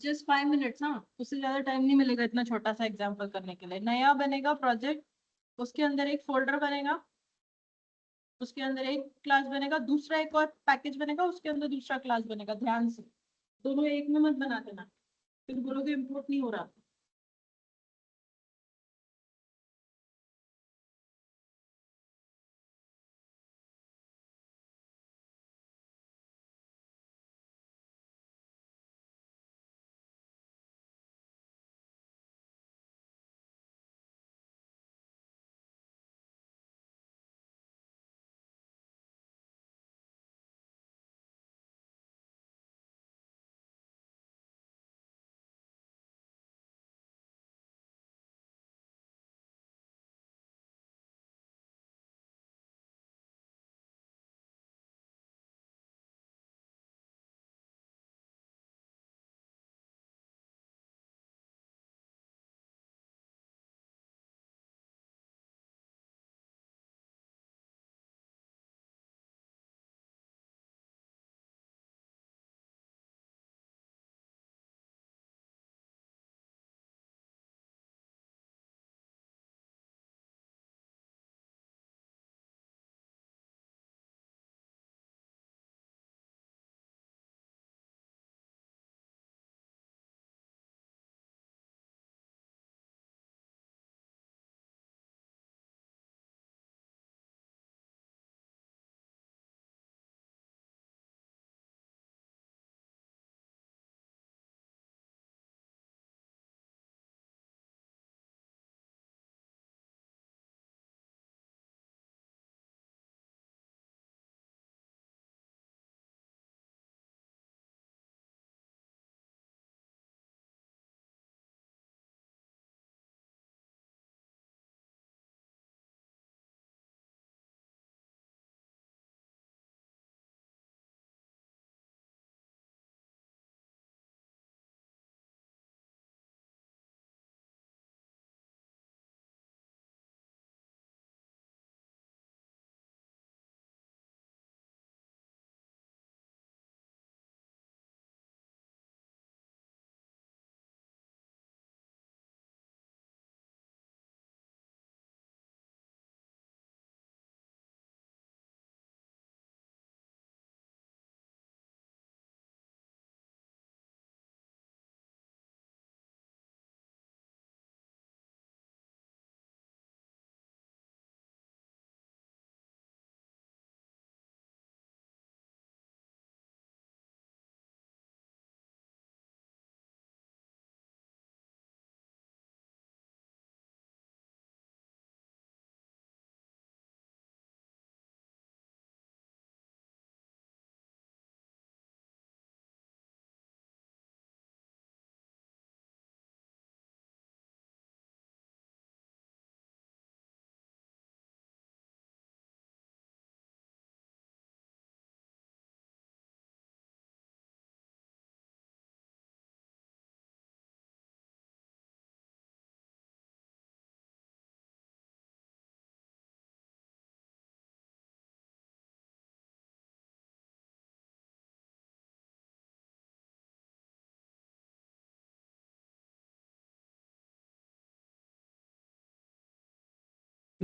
जस्ट 5 मिनट्स, हाँ, उससे ज्यादा टाइम नहीं मिलेगा इतना छोटा सा एग्जाम्पल करने के लिए। नया बनेगा प्रोजेक्ट, उसके अंदर एक फोल्डर बनेगा, उसके अंदर एक क्लास बनेगा, दूसरा एक और पैकेज बनेगा, उसके अंदर दूसरा क्लास बनेगा। ध्यान से दोनों एक में मत बना देना, फिर बोलोगे इम्पोर्ट नहीं हो रहा।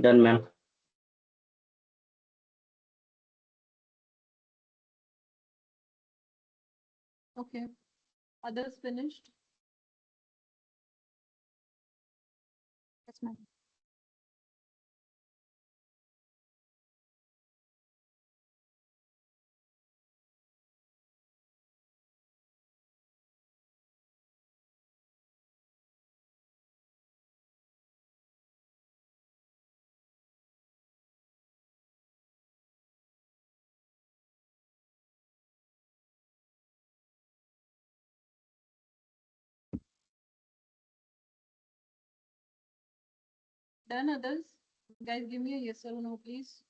Done, ma'am. Okay. Others finished? Yes, ma'am. Done, others? Guys, give me a yes or no, please.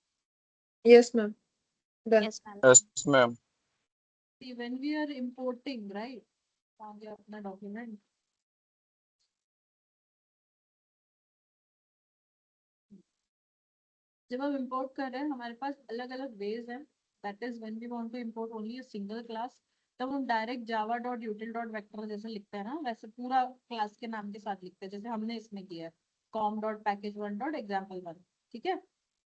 Yes, ma'am. Done. Yes, ma'am. Yes, ma'am. See, when we are importing, right? आ गया अपना document. जब हम import कर रहे हैं हमारे पास अलग अलग ways हैं. That is when we want to import only a single class. तब हम direct Java dot यूटिल dot vector जैसे लिखते हैं ना, वैसे पूरा क्लास के नाम के साथ लिखते हैं जैसे हमने इसमें किया है com dot package one dot example one. ठीक है,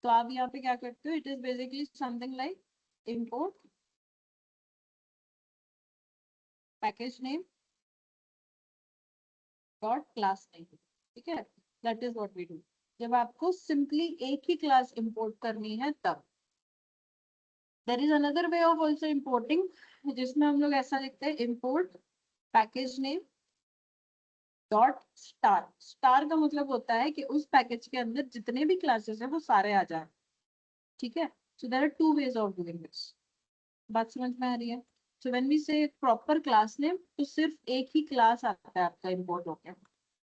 तो आप यहाँ पे क्या करते हो, it is basically something like import package name dot class name. ठीक है, that is what we do. जब आपको सिंपली एक ही क्लास इंपोर्ट करनी है तब. There is another way of also importing जिसमें हम लोग ऐसा लिखते हैं import package name dot star. Star का मतलब होता है कि उस पैकेज के अंदर जितने भी क्लासेस है वो सारे आ जाए. ठीक है, so there are two ways of doing this. बात समझ में आ रही है? So when we say proper class name तो सिर्फ एक ही क्लास आता है आपका इंपोर्ट होकर.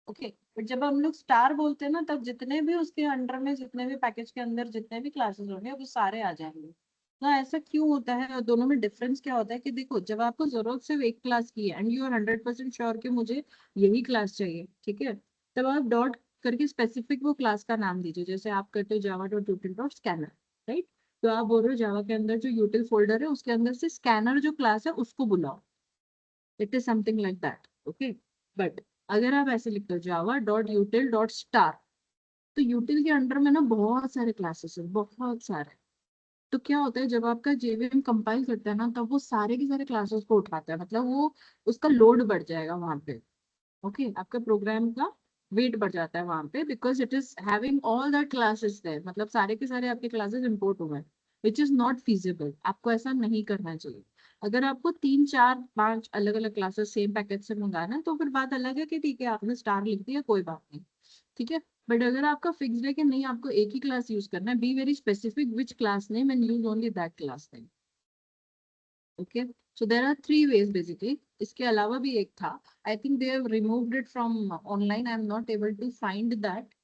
ओके, बट जब हम लोग स्टार बोलते हैं ना तब जितने भी उसके अंडर में जितने भी पैकेज के अंदर जितने भी क्लासेस होंगे वो सारे आ जाएंगे ना. ऐसा क्यों होता है और दोनों में डिफरेंस क्या होता है कि देखो, जब आपको जरूरत सिर्फ एक क्लास की है एंड यू आर 100% श्योर कि मुझे यही क्लास चाहिए, ठीक है, तब आप डॉट करके स्पेसिफिक वो क्लास का नाम दीजिए. जैसे आप करते हो Java dot यूटिल dot scanner, right? तो आप बोल रहे हो जावा के अंदर जो यूटिल फोल्डर है उसके अंदर से स्कैनर जो क्लास है उसको बुलाओ. It is something like that. Okay, but अगर आप ऐसे लिखते हो जावा डॉट यूटिल डॉट स्टार, तो यूटिल के अंडर में ना बहुत सारे क्लासेस है, बहुत सारे. तो क्या होता है जब आपका जेवीएम कंपाइल करता है ना तब वो सारे के सारे क्लासेस को उठाता है, मतलब वो उसका लोड बढ़ जाएगा वहां पे. ओके, आपका प्रोग्राम का वेट बढ़ जाता है वहां पे because it is having all that classes there, मतलब सारे के सारे आपके क्लासेस इंपोर्ट हुए हैं, विच इज नॉट फीजिबल. आपको ऐसा नहीं करना चाहिए. अगर आपको 3 4 5 अलग अलग क्लासेस सेम पैकेज से मंगाना है तो फिर बात अलग है कि ठीक है आपने स्टार लिख दिया, कोई बात नहीं. ठीक है, बट अगर आपका फिक्स्ड है कि नहीं आपको एक ही क्लास यूज करना है, be very specific which class name and use only that class name. Okay, so there are 3 ways basically. इसके अलावा भी एक था, I think they have removed it from online, I am not able to find that.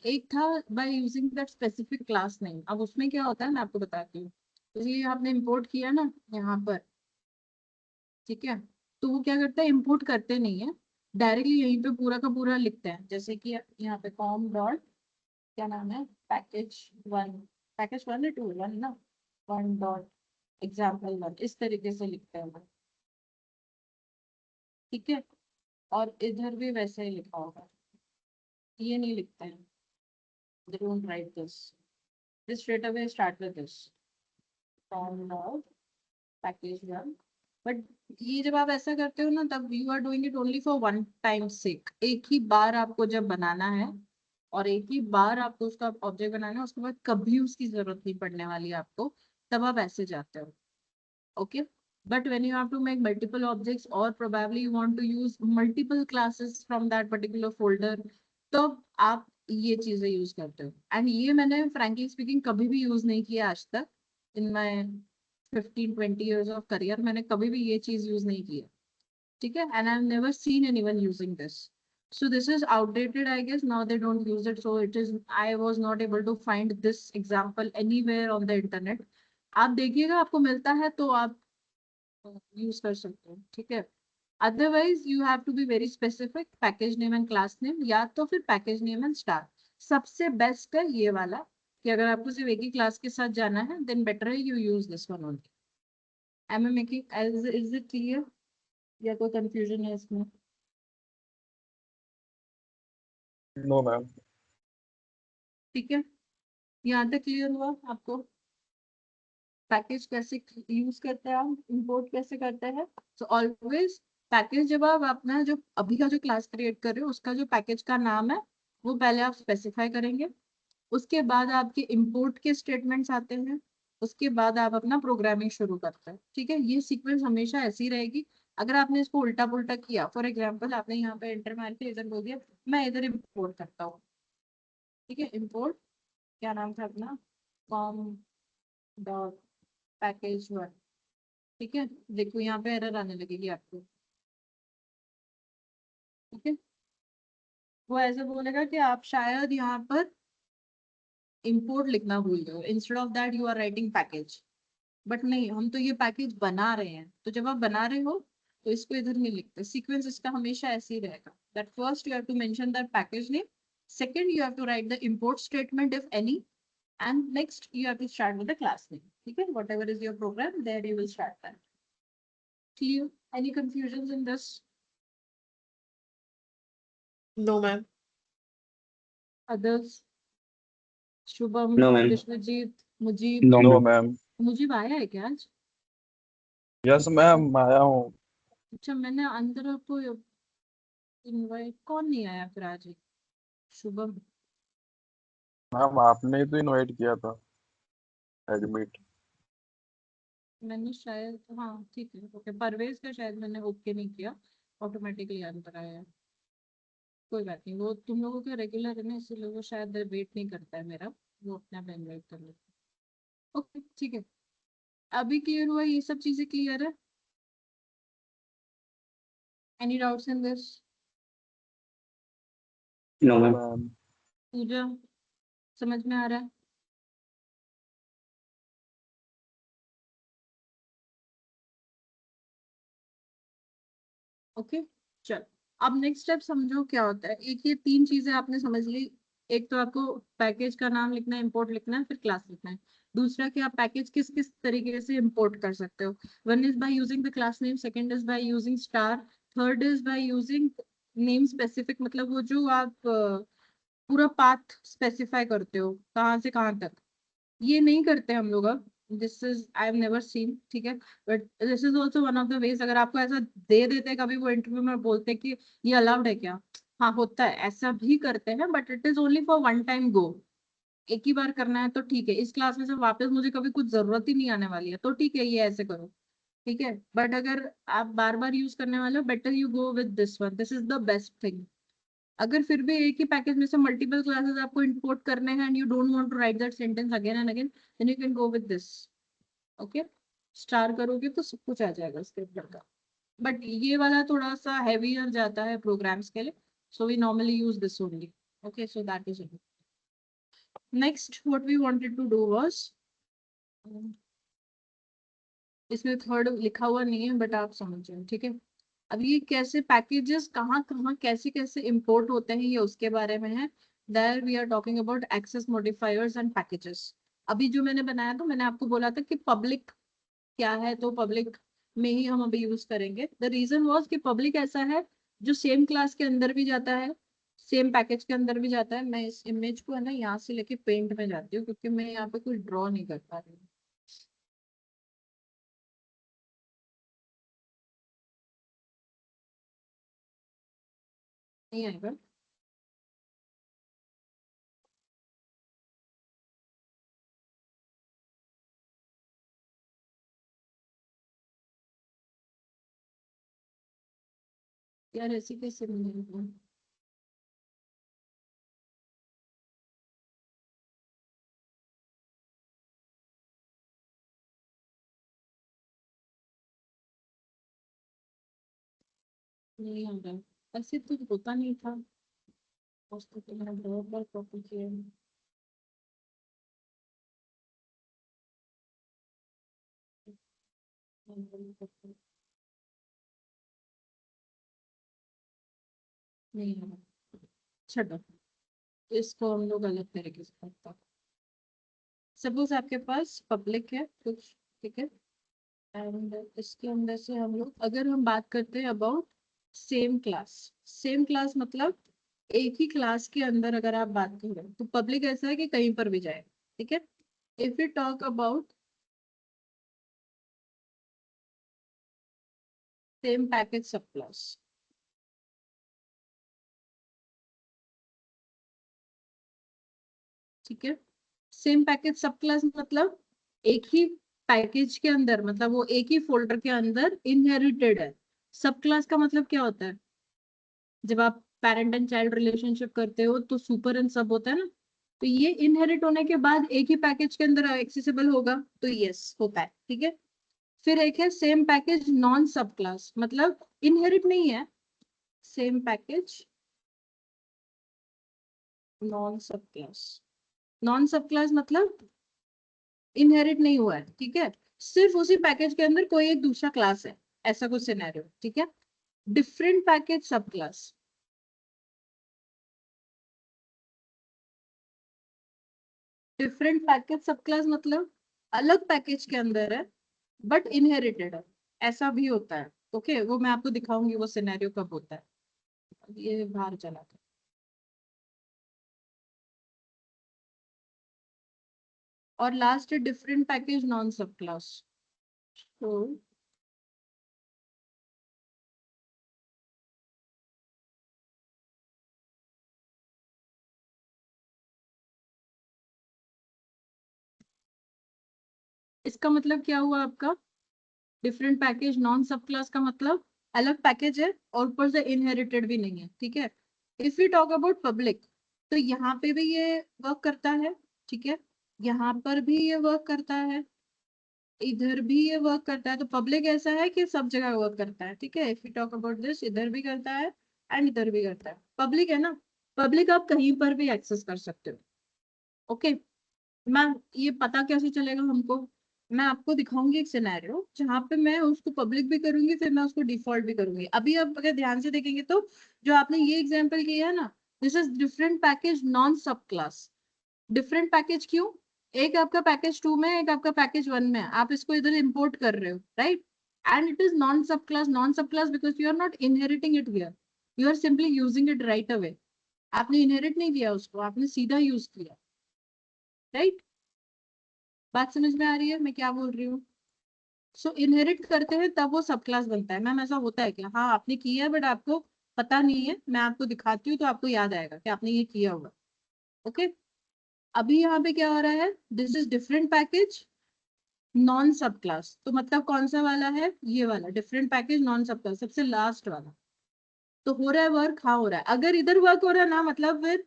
एक था by using that specific class name. अब उसमें क्या होता है मैं आपको बताती हूँ. तो ये आपने इंपोर्ट किया ना यहाँ पर, ठीक है, तो वो क्या करता है, इंपोर्ट करते नहीं है, डायरेक्टली यहीं पे पूरा का पूरा लिखते हैं. जैसे कि यहाँ पे कॉम डॉट क्या नाम है, पैकेज वन है, टू वन ना, वन डॉट एग्जाम्पल वन, इस तरीके से लिखते हैं वो. ठीक है, और इधर भी वैसे ही लिखा होगा, ये नहीं लिखते हैं. they don't write this. They straight away start with this from log package one. But ये जब आप ऐसा करते हो ना तब you are doing it only for one time sake. एक ही बार आपको जब बनाना है और एक ही बार आपको उसका ऑब्जेक्ट बनाना है, उसके बाद कभी उसकी जरूरत नहीं पड़ने वाली है आपको, तब आप ऐसे जाते हो. Okay, but when you have to make multiple objects or probably you want to use multiple classes from that particular folder, तो आप ये चीजें यूज करते हो. एंड ये मैंने फ्रैंकली स्पीकिंग कभी भी यूज नहीं किया आज तक. In my 15-20 years of career मैंने कभी भी ये चीज यूज नहीं की है. ठीक है, and I have never seen anyone using this. So this is outdated, I guess. Now they don't use it. So it is, I was not able to find this example anywhere on the internet. आप देखिएगा आपको मिलता है तो आप use कर सकते हो. ठीक है, otherwise you have to be very specific, package name and class name, या तो फिर पैकेज नेम एंड स्टार. सबसे बेस्ट है ये वाला कि अगर आपको सिर्फ एक ही क्लास के साथ जाना है देन बेटर है you use this one only. Am I making, is it clear या कोई कंफ्यूजन है इसमें? No, ma'am. ठीक है, यहाँ तक क्लियर हुआ आपको? पैकेज कैसे यूज करते हैं हम, इंपोर्ट कैसे करते हैं? सो ऑलवेज पैकेज, जब आप अपना जो अभी का जो क्लास क्रिएट कर रहे हो उसका जो पैकेज का नाम है वो पहले आप स्पेसिफाई करेंगे। उसके बाद आपके इंपोर्ट के स्टेटमेंट्स आते हैं। उसके बाद आप अपना प्रोग्रामिंग शुरू करते हैं। ठीक है, ये सीक्वेंस हमेशा ऐसी रहेगी। अगर आपने इसको उल्टा पुल्टा किया, फॉर एग्जाम्पल आपने यहाँ पे एंटर मार के इधर बोल दिया मैं इधर इंपोर्ट करता हूँ, ठीक है, इंपोर्ट क्या नाम था अपना, कॉम डॉट पैकेज वन, ठीक है, देखो यहाँ पे एरर आने लगेगी आपको। ठीक है, वो ऐसे बोलेगा कि आप शायद यहाँ पर इंपोर्ट लिखना भूल गए हो, instead of that you are writing package. But नहीं, हम तो ये पैकेज बना रहे हैं, तो जब आप बना रहे हो तो इसको इधर नहीं लिखते। सीक्वेंस इसका हमेशा ऐसे ही रहेगा, that first you have to mention the package name, second you have to write the import statement if any, and next you have to start with the class name. ठीक है, whatever is your program, there you will start that. Clear? Any confusions in this? No, ma'am. Others? Shubham, No, ma'am. Krishnajeet, Mujeeb? No, no ma'am. Ma'am. Mujeeb आया है क्या आज? Yes ma'am आया हूँ। अच्छा, मैंने अंदर आपको इनवाइट, कौन नहीं आया फिर आज? शुभम? मैम आपने ही तो इनवाइट किया था एडमिट। मैंने शायद, हाँ ठीक है, ओके, परवेज का शायद मैंने ओके नहीं किया, ऑटोमेटिकली अंदर आया है। कोई बात नहीं, वो तुम लोगों का रेगुलर है ना, इसलिए वो शायद वेट नहीं करता है मेरा, वो अपने आप इनवाइट कर लेता है। ओके ठीक है, अभी क्लियर हुआ, ये सब चीजें क्लियर है? Any doubts in this? No, ma'am. Ma'am Pooja, समझ में आ रहा है? ओके चल, अब नेक्स्ट स्टेप समझो क्या होता है। एक ये तीन चीजें आपने समझ ली, एक तो आपको पैकेज का नाम लिखना है, इंपोर्ट लिखना है, फिर क्लास लिखना है। दूसरा कि आप पैकेज किस किस तरीके से इंपोर्ट कर सकते हो। One is by using the class name, second is by using star, third is by using name specific, मतलब वो जो आप पूरा पाथ स्पेसिफाई करते हो कहाँ से कहाँ तक। ये नहीं करते हम लोग अब, this is I have never seen, ठीक है, but this is also one of the ways. अगर आपको ऐसा दे देते हैं कभी, वो इंटरव्यू में बोलते हैं कि ये अलाउड है क्या, हाँ होता है, ऐसा भी करते हैं, but it is only for one time go. एक ही बार करना है तो ठीक है, इस क्लास में से वापस मुझे कभी कुछ जरूरत ही नहीं आने वाली है तो ठीक है, ये ऐसे करो, ठीक है। बट अगर आप बार बार यूज करने वाले हो, better you go with this one, this is the best thing. अगर फिर भी एक ही पैकेज में से मल्टीपल क्लासेस आपको इंपोर्ट करने हैं and you don't want to write that sentence again and again, then you can go with this. Okay, star करोगे तो सब कुछ आ जाएगा इसके अंदर का। बट ये वाला थोड़ा सा हैवियर जाता है प्रोग्राम्स के लिए, so we normally use this only. Okay, so that is it. Next what we wanted to do was, इसमें थर्ड लिखा हुआ नहीं है बट आप समझिए, ठीक है। अब ये कैसे पैकेजेस कहाँ कहाँ कैसे कैसे इंपोर्ट होते हैं, ये उसके बारे में है। There we are talking about access modifiers and packages. अभी जो मैंने बनाया था, मैंने आपको बोला था कि पब्लिक क्या है, तो पब्लिक में ही हम अभी यूज करेंगे। द रीजन वाज कि पब्लिक ऐसा है जो सेम क्लास के अंदर भी जाता है, सेम पैकेज के अंदर भी जाता है। मैं इस इमेज को है ना यहाँ से लेके पेंट में जाती हूँ क्योंकि मैं यहाँ पे कुछ ड्रॉ नहीं कर पा रही हूँ। नहीं आएगा? यार ऐसी कैसे नहीं, नहीं आ रहा है, ऐसे तो होता नहीं था। उसको तो मैंने बहुत बार कॉपी किया है। नहीं आ रहा, छठा, इसको हम लोग अलग तरीके से करते हैं। सपोज आपके पास पब्लिक है कुछ, ठीक है, एंड इसके अंदर से हम लोग, अगर हम बात करते हैं about same class, same class मतलब एक ही क्लास के अंदर अगर आप बात करें तो पब्लिक ऐसा है कि कहीं पर भी जाए, ठीक है। If you talk about same package सब क्लास, ठीक है। सेम पैकेज सब क्लास मतलब एक ही पैकेज के अंदर, मतलब वो एक ही फोल्डर के अंदर इनहेरिटेड है। सब क्लास का मतलब क्या होता है? जब आप पेरेंट एंड चाइल्ड रिलेशनशिप करते हो तो सुपर एंड सब होता है ना, तो ये इनहेरिट होने के बाद एक ही पैकेज के अंदर एक्सेसिबल होगा, तो यस होता है, ठीक है। फिर एक है same package non sub class, मतलब इनहेरिट नहीं है। Same package non sub class, non sub class मतलब इनहेरिट नहीं हुआ है, ठीक है। सिर्फ उसी पैकेज के अंदर कोई एक दूसरा क्लास है, ऐसा कुछ सिनेरियो, ठीक है। डिफरेंट पैकेज सब क्लास, डिफरेंट पैकेज सब क्लास मतलब अलग पैकेज के अंदर है बट इनहेरिटेड है, ऐसा भी होता है। ओके, वो मैं आपको दिखाऊंगी वो सिनेरियो कब होता है। अब ये बाहर चला था। और लास्ट है different package non sub class. तो इसका मतलब क्या हुआ आपका? Different package non sub class का मतलब अलग पैकेज है और ऊपर से इनहेरिटेड भी नहीं है, ठीक है। If you talk about public, तो यहाँ पे भी ये वर्क करता है, ठीक है। यहाँ पर भी ये वर्क करता है, इधर भी ये वर्क करता है। तो पब्लिक ऐसा है कि सब जगह वर्क करता है, ठीक है। If you talk about this, इधर भी करता है एंड इधर भी करता है। पब्लिक है ना, पब्लिक आप कहीं पर भी एक्सेस कर सकते हो। ओके, मैम ये पता कैसे चलेगा हमको? मैं आपको दिखाऊंगी एक सिनेरियो जहां पे मैं उसको पब्लिक भी करूंगी, फिर मैं उसको डिफॉल्ट भी करूंगी। अभी आप अगर ध्यान से देखेंगे तो जो आपने ये एग्जांपल किया है ना, this is different package non sub class. Different package क्यों? एक आपका पैकेज 2 में, एक आपका पैकेज 1 में है। आप इसको इधर इंपोर्ट कर रहे हो, right? And it is non sub class, non sub class because you are not inheriting it here, you are simply using it right away. आपने इनहेरिट नहीं किया उसको, आपने सीधा यूज किया, राइट? बात समझ में आ रही है मैं क्या बोल रही हूँ? सो इनहेरिट करते हैं तब वो सब क्लास बनता है। मैम ऐसा होता है क्या? हाँ आपने किया है बट आपको पता नहीं है, मैं आपको दिखाती हूँ तो आपको याद आएगा कि आपने ये किया होगा। ओके, अभी यहाँ पे क्या हो रहा है? This is different package non sub class, तो मतलब कौन सा वाला है? ये वाला different package non sub class, सबसे लास्ट वाला। तो हो रहा है वर्क? हाँ हो रहा है। अगर इधर वर्क हो रहा है ना, मतलब फिर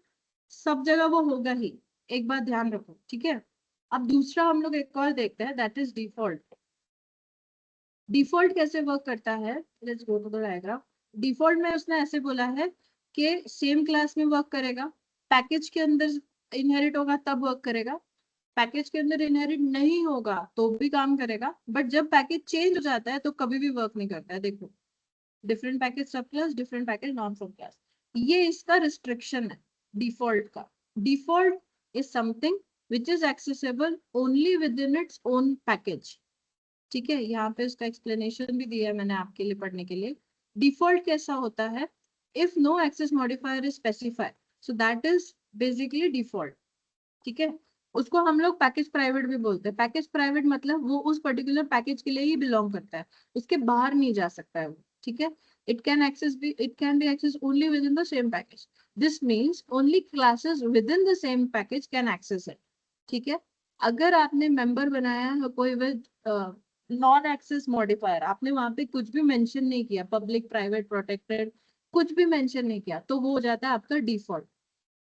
सब जगह वो होगा ही। एक बात ध्यान रखो, ठीक है। अब दूसरा हम लोग एक और देखते हैं, दैट इज डिफॉल्ट। डिफॉल्ट कैसे वर्क करता है? Let's go to the diagram. Default में उसने ऐसे बोला है कि सेम क्लास में वर्क करेगा, पैकेज के अंदर इनहेरिट होगा तब वर्क करेगा, पैकेज के अंदर इनहेरिट नहीं होगा तो भी काम करेगा, बट जब पैकेज चेंज हो जाता है तो कभी भी वर्क नहीं करता है। देखो, डिफरेंट पैकेज सब class, different package non sub class, ये इसका रिस्ट्रिक्शन है डिफॉल्ट का। Default is something which is accessible only within its own package, ठीक है। यहाँ पे उसका एक्सप्लेनेशन भी दिया है मैंने आपके लिए पढ़ने के लिए। डिफॉल्ट कैसा होता है? If no access modifier is specified, so that is basically default, ठीक है। उसको हम लोग पैकेज प्राइवेट भी बोलते हैं। पैकेज प्राइवेट मतलब वो उस पर्टिकुलर पैकेज के लिए ही बिलोंग करता है, उसके बाहर नहीं जा सकता है वो, ठीक है। It can be access only within the same package. This means only classes within the same package can access it, ठीक है। अगर आपने मेंबर बनाया है कोई विद नॉन एक्सेस मॉडिफायर, आपने वहां पे कुछ भी मेंशन नहीं किया, पब्लिक प्राइवेट प्रोटेक्टेड कुछ भी मेंशन नहीं किया, तो वो हो जाता है आपका डिफॉल्ट,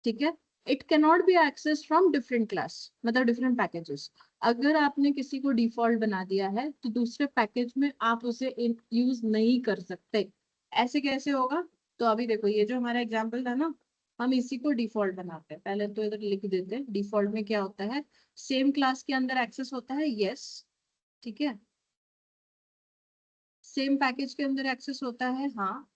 ठीक है। It can not be access from different class, मतलब डिफरेंट पैकेजेस। अगर आपने किसी को डिफॉल्ट बना दिया है तो दूसरे पैकेज में आप उसे यूज नहीं कर सकते। ऐसे कैसे होगा? तो अभी देखो, ये जो हमारा एग्जाम्पल था ना, हम इसी को डिफॉल्ट बनाते हैं। पहले तो इधर लिख देते हैं डिफॉल्ट में क्या होता है। सेम क्लास के अंदर एक्सेस होता है, यस, ठीक है। सेम पैकेज के अंदर एक्सेस होता है, हाँ,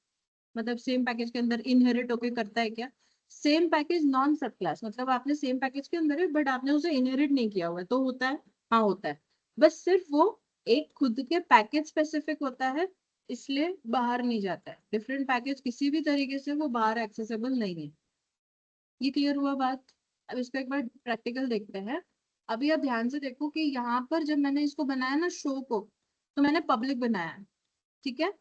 मतलब सेम पैकेज के अंदर इनहेरिट होके करता है क्या? Same package non sub class मतलब आपने सेम पैकेज के अंदर है बट आपने उसे इनहेरिट नहीं किया हुआ है, तो होता है, हाँ होता है। बस सिर्फ वो एक खुद के पैकेज स्पेसिफिक होता है, इसलिए बाहर नहीं जाता है। डिफरेंट पैकेज किसी भी तरीके से वो बाहर एक्सेसिबल नहीं है। ये क्लियर हुआ बात? अब इसको एक बार प्रैक्टिकल देखते हैं। अभी आप ध्यान से देखो कि यहाँ पर जब मैंने इसको बनाया ना शो को, तो मैंने पब्लिक बनाया, ठीक है।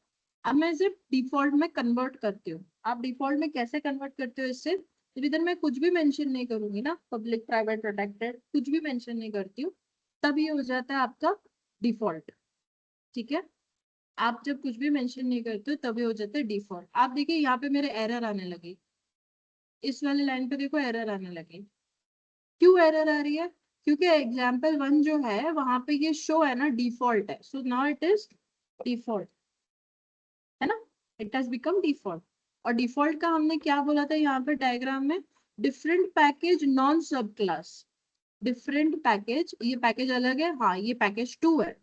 अब मैं इसे डिफॉल्ट में कन्वर्ट करती हूँ। आप डिफॉल्ट में कैसे कन्वर्ट करते हो इससे? तो इधर मैं कुछ भी मेंशन नहीं करूंगी ना, पब्लिक प्राइवेट प्रोटेक्टेड कुछ भी मेंशन नहीं करती हूँ, तब ये हो जाता है आपका डिफॉल्ट, ठीक है। आप जब कुछ भी मेंशन नहीं करते हो तब ये हो जाता है डिफॉल्ट। आप देखिए यहाँ पे मेरे एरर आने लगी, इस वाले लाइन पे देखो एरर आने लगी। क्यों एरर आ रही है? क्योंकि एग्जाम्पल 1 जो है वहां पे ये शो है ना डिफॉल्ट है, so now it is default, है ना, इट हैज बिकम डिफॉल्ट। और डिफॉल्ट का हमने क्या बोला था यहाँ पे डायग्राम में? Different package non sub class. Different package, ये पैकेज अलग है, हाँ ये पैकेज 2 है,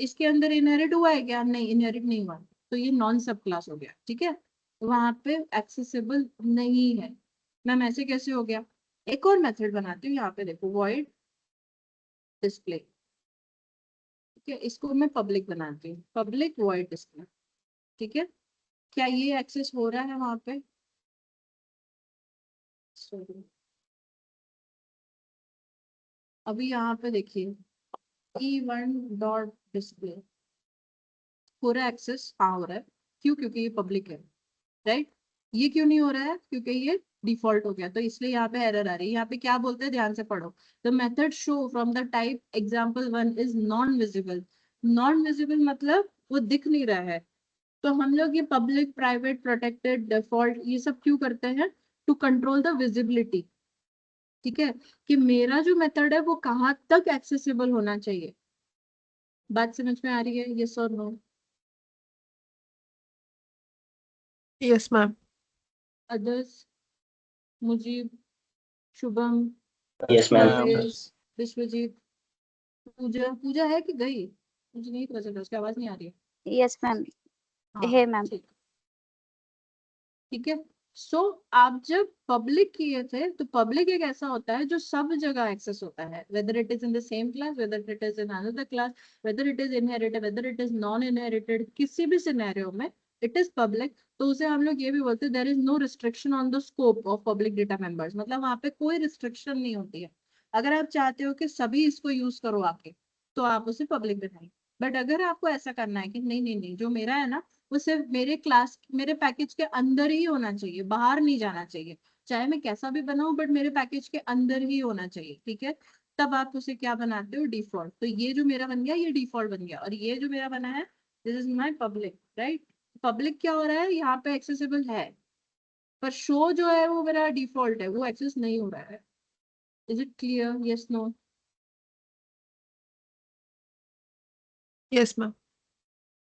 इसके अंदर इनहेरिट हुआ है क्या? नहीं, इनहेरिट नहीं हुआ, तो ये नॉन सब क्लास हो गया, ठीक है। वहां पे एक्सेसिबल नहीं है। मैम ऐसे कैसे हो गया? एक और मेथड बनाती हूँ, यहाँ पे देखो वॉइड डिस्प्ले, ठीक है, इसको मैं पब्लिक बनाती हूँ, पब्लिक वॉइड डिस्प्ले, ठीक है। क्या ये एक्सेस हो रहा है वहां पे? Sorry. अभी यहाँ पे देखिए e1.display हो रहा है एक्सेस, हाँ हो रहा है। क्यों? क्योंकि ये पब्लिक है, राइट। ये क्यों नहीं हो रहा है? क्योंकि ये डिफॉल्ट हो गया, तो इसलिए यहाँ पे एरर आ रही है। यहाँ पे क्या बोलते हैं, ध्यान से पढ़ो। The method show from the type example1 is non visible. Non visible मतलब वो दिख नहीं रहा है। तो हम लोग ये पब्लिक प्राइवेट प्रोटेक्टेड डिफॉल्ट ये सब क्यों करते हैं? टू कंट्रोल द विजिबिलिटी, ठीक है, कि मेरा जो मेथड है वो कहाँ तक एक्सेसिबल होना चाहिए। बात समझ में आ रही है? यस और no? Yes, ma'am. Others? Mujeeb, Shubham, Yes, ma'am. Parvez, Vishwajeet, Pooja? Pooja है कि गई? मुझे नहीं पता चला, उसकी आवाज नहीं आ रही है। Yes, ma'am. हाँ Hey, ma'am. ठीक, ठीक है। सो आप जब पब्लिक किए थे तो पब्लिक एक ऐसा होता है जो सब जगह एक्सेस होता है, whether it is in the same class, whether it is in another class, whether it is inherited, whether it is non inherited, किसी भी सिनेरियो में इट इज पब्लिक। तो उसे हम लोग ये भी बोलते हैं there is no restriction on the scope of public data members, मतलब वहां पे कोई रिस्ट्रिक्शन नहीं होती है। अगर आप चाहते हो कि सभी इसको यूज करो आके, तो आप उसे पब्लिक बनाइए। बट अगर आपको ऐसा करना है कि नहीं नहीं नहीं, जो मेरा है ना वो सिर्फ मेरे क्लास मेरे पैकेज के अंदर ही होना चाहिए, बाहर नहीं जाना चाहिए, चाहे मैं कैसा भी बनाऊं बट मेरे पैकेज के अंदर ही होना चाहिए, ठीक है। तब आप उसे क्या बनाते हो? डिफॉल्ट। तो ये जो मेरा बन गया ये डिफॉल्ट बन गया, और ये जो मेरा बना है this is my public, right. Public क्या हो रहा है? यहाँ पे एक्सेसिबल है, पर शो जो है वो मेरा डिफॉल्ट है, वो एक्सेस नहीं हो रहा है। Is it clear? Yes no? Yes, ma'am.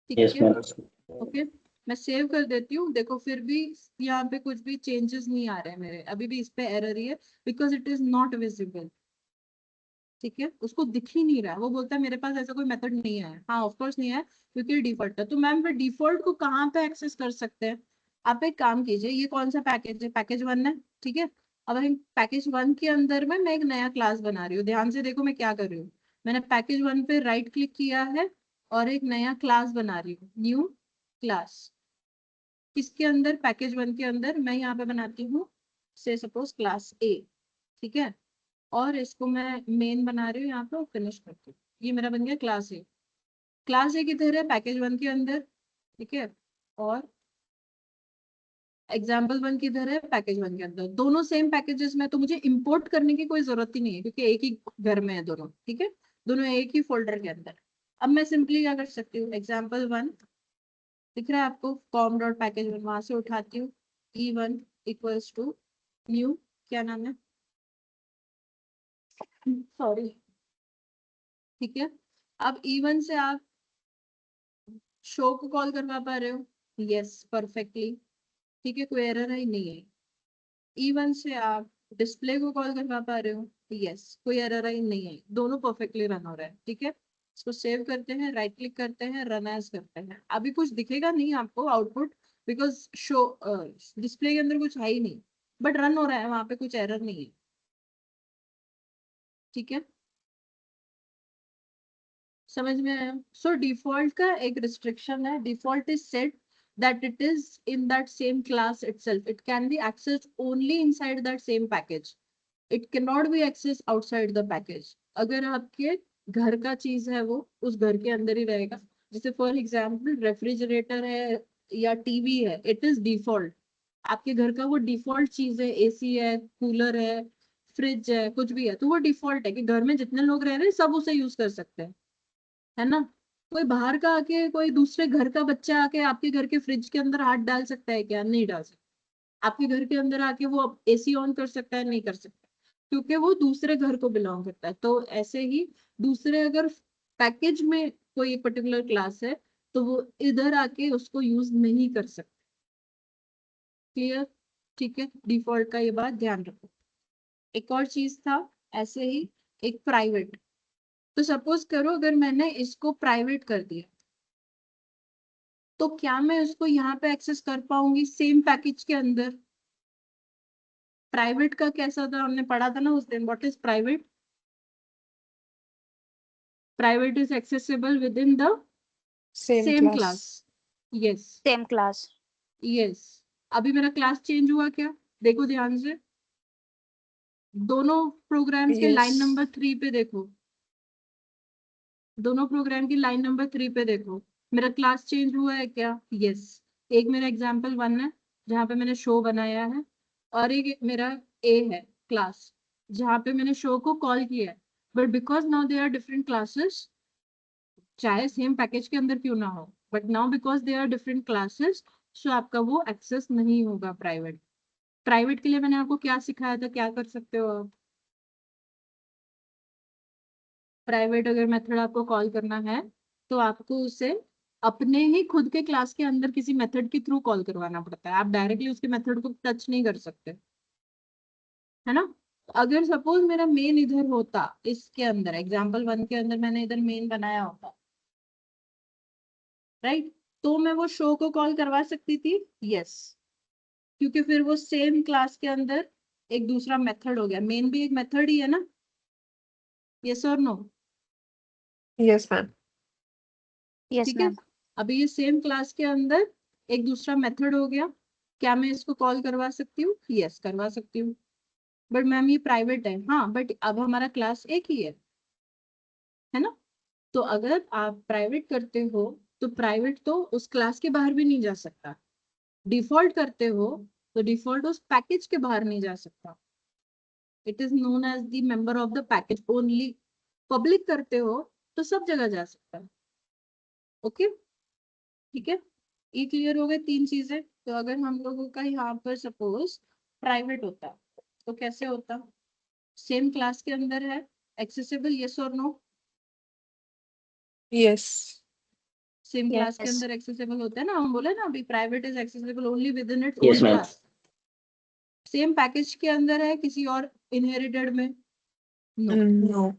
ठीक Yes, है, ma'am. ओके। मैं सेव कर देती हूँ, देखो फिर भी यहाँ पे कुछ भी चेंजेस नहीं आ रहे हैं मेरे, अभी भी इस पे एरर ही है, because it is not visible, ठीक है। उसको दिख ही नहीं रहा है, वो बोलता है मेरे पास ऐसा कोई मेथड नहीं है। हाँ ऑफ कोर्स नहीं है, क्योंकि डिफॉल्ट है। तो मैम फिर डिफॉल्ट को कहाँ पे एक्सेस कर सकते हैं? आप एक काम कीजिए, ये कौन सा पैकेज है? पैकेज 1 है, ठीक है। अब पैकेज 1 के अंदर में मैं एक नया क्लास बना रही हूँ, ध्यान से देखो मैं क्या कर रही हूँ। मैंने पैकेज 1 पे राइट क्लिक किया है और एक नया क्लास बना रही हूँ, न्यू क्लास। किसके अंदर? पैकेज 1 के अंदर। मैं यहाँ पे बनाती हूँ से सपोज क्लास A, ठीक है। और इसको मैं मेन बना रही हूँ यहाँ पे, फिनिश करती हूँ। ये मेरा बन गया क्लास A। क्लास A किधर है? पैकेज 1 के अंदर, ठीक है। और एग्जाम्पल 1 किधर है? पैकेज 1 के अंदर। दोनों सेम पैकेजेस में, तो मुझे इंपोर्ट करने की कोई जरूरत ही नहीं है, क्योंकि एक ही घर में है दोनों, ठीक है। दोनों एक ही फोल्डर के अंदर। अब मैं सिंपली क्या कर सकती हूँ, एग्जाम्पल 1 दिख रहा है आपको, com.package1 वहां से उठाती हूँ, e1 इक्वल्स टू न्यू, क्या नाम है, सॉरी, ठीक है। अब E1 से आप शो को कॉल करवा पा रहे हो? यस परफेक्टली, ठीक है, कोई एरर है नहीं है। E1 से आप डिस्प्ले को कॉल करवा पा रहे हो? यस, कोई एरर है नहीं है, दोनों परफेक्टली रन हो रहा है, ठीक है। इसको सेव करते हैं, राइट क्लिक करते हैं, रन एज करते हैं। अभी कुछ दिखेगा नहीं आपको आउटपुट, बिकॉज शो डिस्प्ले के अंदर कुछ है ही नहीं, बट रन हो रहा है, वहां पे कुछ एरर नहीं है, ठीक है। समझ में आया? सो डिफॉल्ट का एक रिस्ट्रिक्शन है, default is set that it is in that same class itself. It can be accessed only inside that same package. It cannot be accessed outside the package. अगर आपके घर का चीज है वो उस घर के अंदर ही रहेगा. जैसे फॉर एग्जाम्पल रेफ्रिजरेटर है या टीवी है, इट इज डिफॉल्ट. आपके घर का वो डिफॉल्ट चीज है, एसी है, कूलर है, फ्रिज है, कुछ भी है, तो वो डिफॉल्ट है कि घर में जितने लोग रह रहे हैं सब उसे यूज कर सकते हैं, है ना? कोई बाहर का आके, कोई दूसरे घर का बच्चा आके आपके घर के फ्रिज के अंदर हाथ डाल सकता है क्या? नहीं डाल सकता. आपके घर के अंदर आके वो एसी ऑन कर सकता है? नहीं कर सकता, क्योंकि वो दूसरे घर को बिलोंग करता है. तो ऐसे ही दूसरे अगर पैकेज में कोई पर्टिकुलर क्लास है तो वो इधर आके उसको यूज नहीं कर सकते. क्लियर? ठीक है, डिफॉल्ट का ये बात ध्यान रखो. एक और चीज था ऐसे ही, एक प्राइवेट. तो सपोज करो अगर मैंने इसको प्राइवेट कर दिया तो क्या मैं उसको यहाँ पे एक्सेस कर पाऊंगी सेम पैकेज के अंदर? प्राइवेट का कैसा था, हमने पढ़ा था ना उस दिन. What is private? Private is accessible with in the Same same class. Class. Yes, Same class. Yes. अभी मेरा क्लास चेंज हुआ क्या? देखो ध्यान से, दोनों प्रोग्राम्स के लाइन Yes. नंबर 3 पे देखो. दोनों प्रोग्राम की लाइन नंबर 3 पे देखो, मेरा क्लास चेंज हुआ है क्या? यस. एक मेरा एग्जाम्पल 1 है जहाँ पे मैंने शो बनाया है, और एक मेरा ए है क्लास जहाँ पे मैंने शो को कॉल किया है. But because now they are different classes, चाहे सेम पैकेज के अंदर क्यों ना हो, but now because they are different classes, so आपका वो एक्सेस नहीं होगा प्राइवेट. प्राइवेट के लिए मैंने आपको क्या सिखाया था, क्या कर सकते हो आप? प्राइवेट अगर मेथड आपको कॉल करना है तो आपको उसे अपने ही खुद के क्लास के अंदर किसी मेथड के थ्रू कॉल करवाना पड़ता है. आप डायरेक्टली उसके मेथड को टच नहीं कर सकते, है ना? अगर सपोज मेरा मेन इधर होता, इसके अंदर एग्जाम्पल 1 के अंदर मैंने इधर मेन बनाया होता, राइट, तो मैं वो शो को कॉल करवा सकती थी. यस, क्योंकि फिर वो सेम क्लास के अंदर एक दूसरा मेथड हो गया. मेन भी एक मेथड ही है ना? यस और नो? Yes, ma'am. Yes, ठीक है, ma'am. अभी ये सेम क्लास के अंदर एक दूसरा मेथड हो गया. क्या मैं इसको कॉल करवा सकती हूँ? यस, करवा सकती हूँ. बट मैम ये प्राइवेट है. हाँ, बट अब हमारा क्लास एक ही है ना? तो अगर आप प्राइवेट करते हो तो प्राइवेट तो उस क्लास के बाहर भी नहीं जा सकता. डिफॉल्ट करते हो तो डिफॉल्ट उस पैकेज के बाहर नहीं जा सकता. It is known as the member of the package only. Public करते हो तो सब जगह जा सकता है. ओके, ठीक है, ये क्लियर हो गए 3 चीजें. तो अगर हम लोगों का यहाँ पर सपोज प्राइवेट होता तो कैसे होता? सेम क्लास के अंदर है, एक्सेसिबल, यस और नो? Yes. सेम क्लास के Yes. अंदर एक्सेसिबल होता है ना, हम बोले ना अभी private is accessible only within its Yes, own ma'am. Class. Same package के अंदर है किसी और इनहेरिटेड में? नो. No.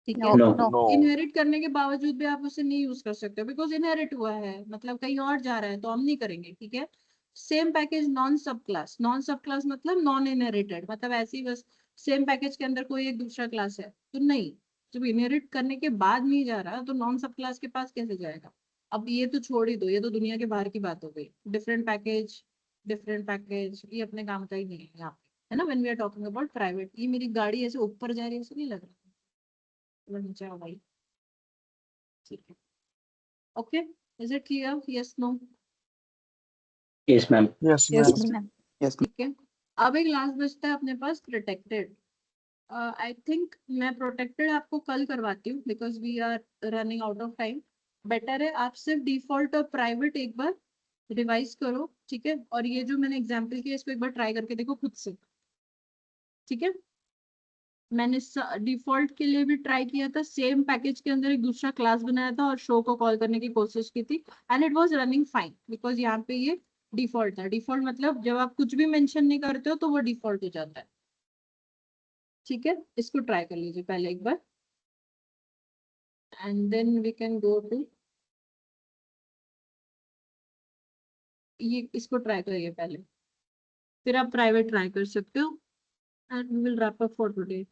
ठीक है, No. No. No. No. Inherit करने के बावजूद भी आप उसे नहीं यूज कर सकते बिकॉज इनहेरिट हुआ है, मतलब कहीं और जा रहा है, तो हम नहीं करेंगे. ठीक है, same package non sub class. Non sub class मतलब नॉन इनहेरिटेड, मतलब ऐसे ही बस सेम पैकेज के अंदर कोई एक दूसरा क्लास है तो नहीं. जब इनहेरिट करने के बाद नहीं जा रहा तो नॉन सब क्लास के पास कैसे जाएगा? अब ये तो छोड़ ही दो, ये तो दुनिया के बाहर की बात हो गई. डिफरेंट पैकेज, डिफरेंट पैकेज, ये अपने काम का ही नहीं है यहाँ पे, है ना? When we are talking about private. ये मेरी गाड़ी ऐसे ऊपर जा रही है, ऐसे नहीं लग रहा? नीचे आओ भाई. ठीक है, okay, is it clear? Yes, no? Yes, ma'am. Yes Yes, ma'am. Yes, ma'am. ma'am. Yes. ठीक है, अब एक लास्ट बचता है अपने पास, प्रोटेक्टेड. आई थिंक मैं प्रोटेक्टेड आपको कल करवाती हूँ because we are running out of time. Better है आप सिर्फ डिफॉल्ट और प्राइवेट एक बार रिवाइज करो, ठीक है? और ये जो मैंने एग्जाम्पल किया इसको एक बार ट्राई करके देखो खुद से. ठीक है, मैंने डिफॉल्ट के लिए भी ट्राई किया था, सेम पैकेज के अंदर एक दूसरा क्लास बनाया था और शो को कॉल करने की कोशिश की थी, and it was running fine because यहाँ पे ये डिफॉल्ट था. डिफॉल्ट मतलब जब आप कुछ भी मेंशन नहीं करते हो तो वो डिफॉल्ट हो जाता है. ठीक है, इसको ट्राई कर लीजिए पहले एक बार and then we can go to ये. इसको ट्राई करिए पहले, फिर आप प्राइवेट ट्राई कर सकते हो and we will wrap up for today.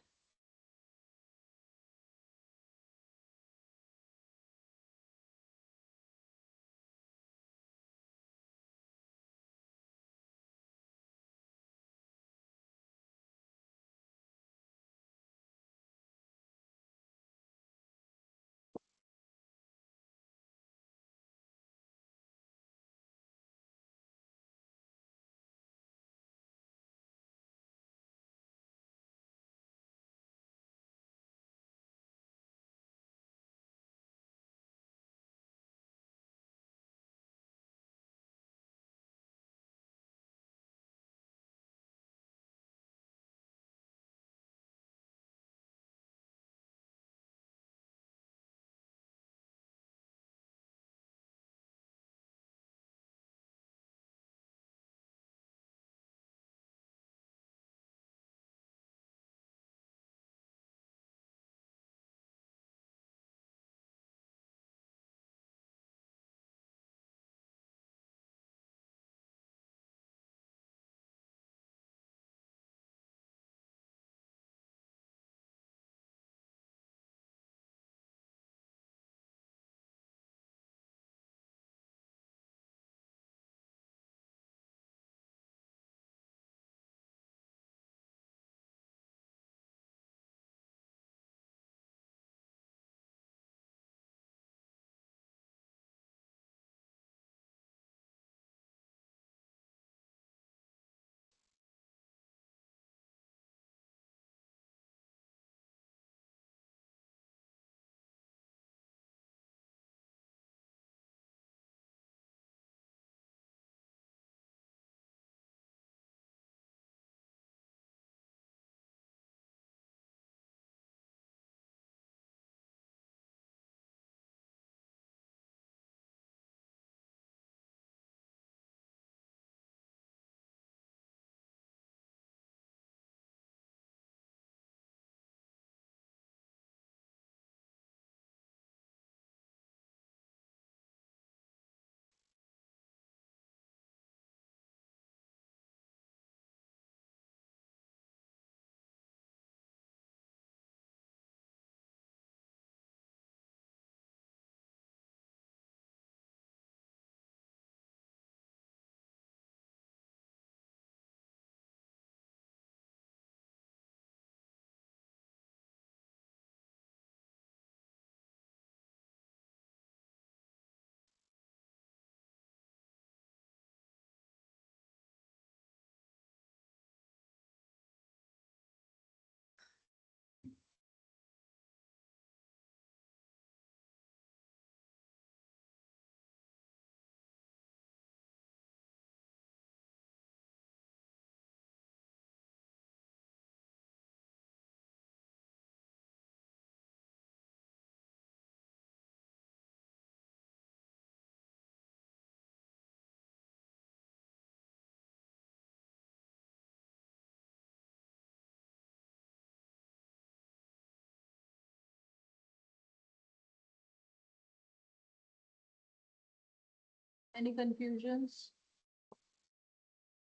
Any confusions?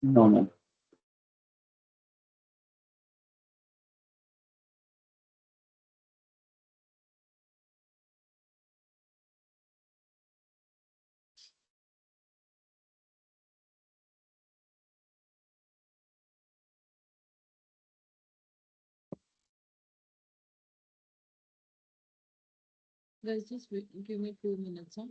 No, ma'am. Guys, just give me 2 minutes, huh?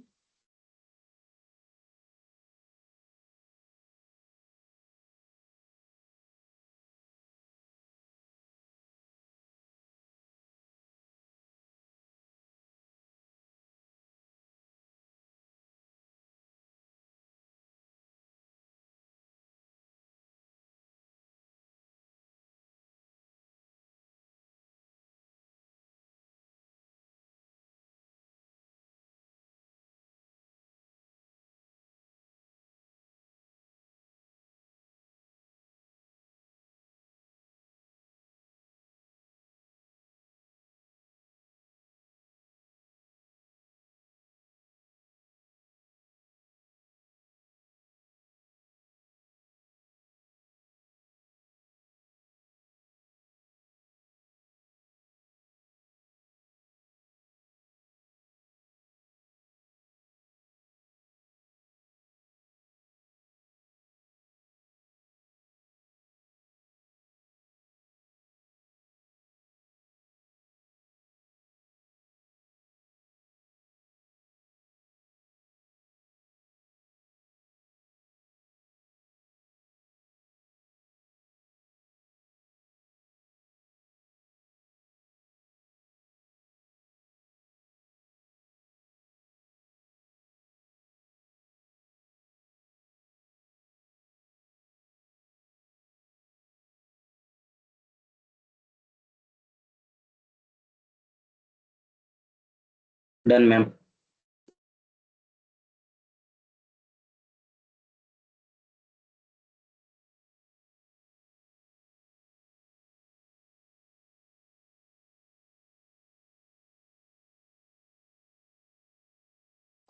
Done, ma'am.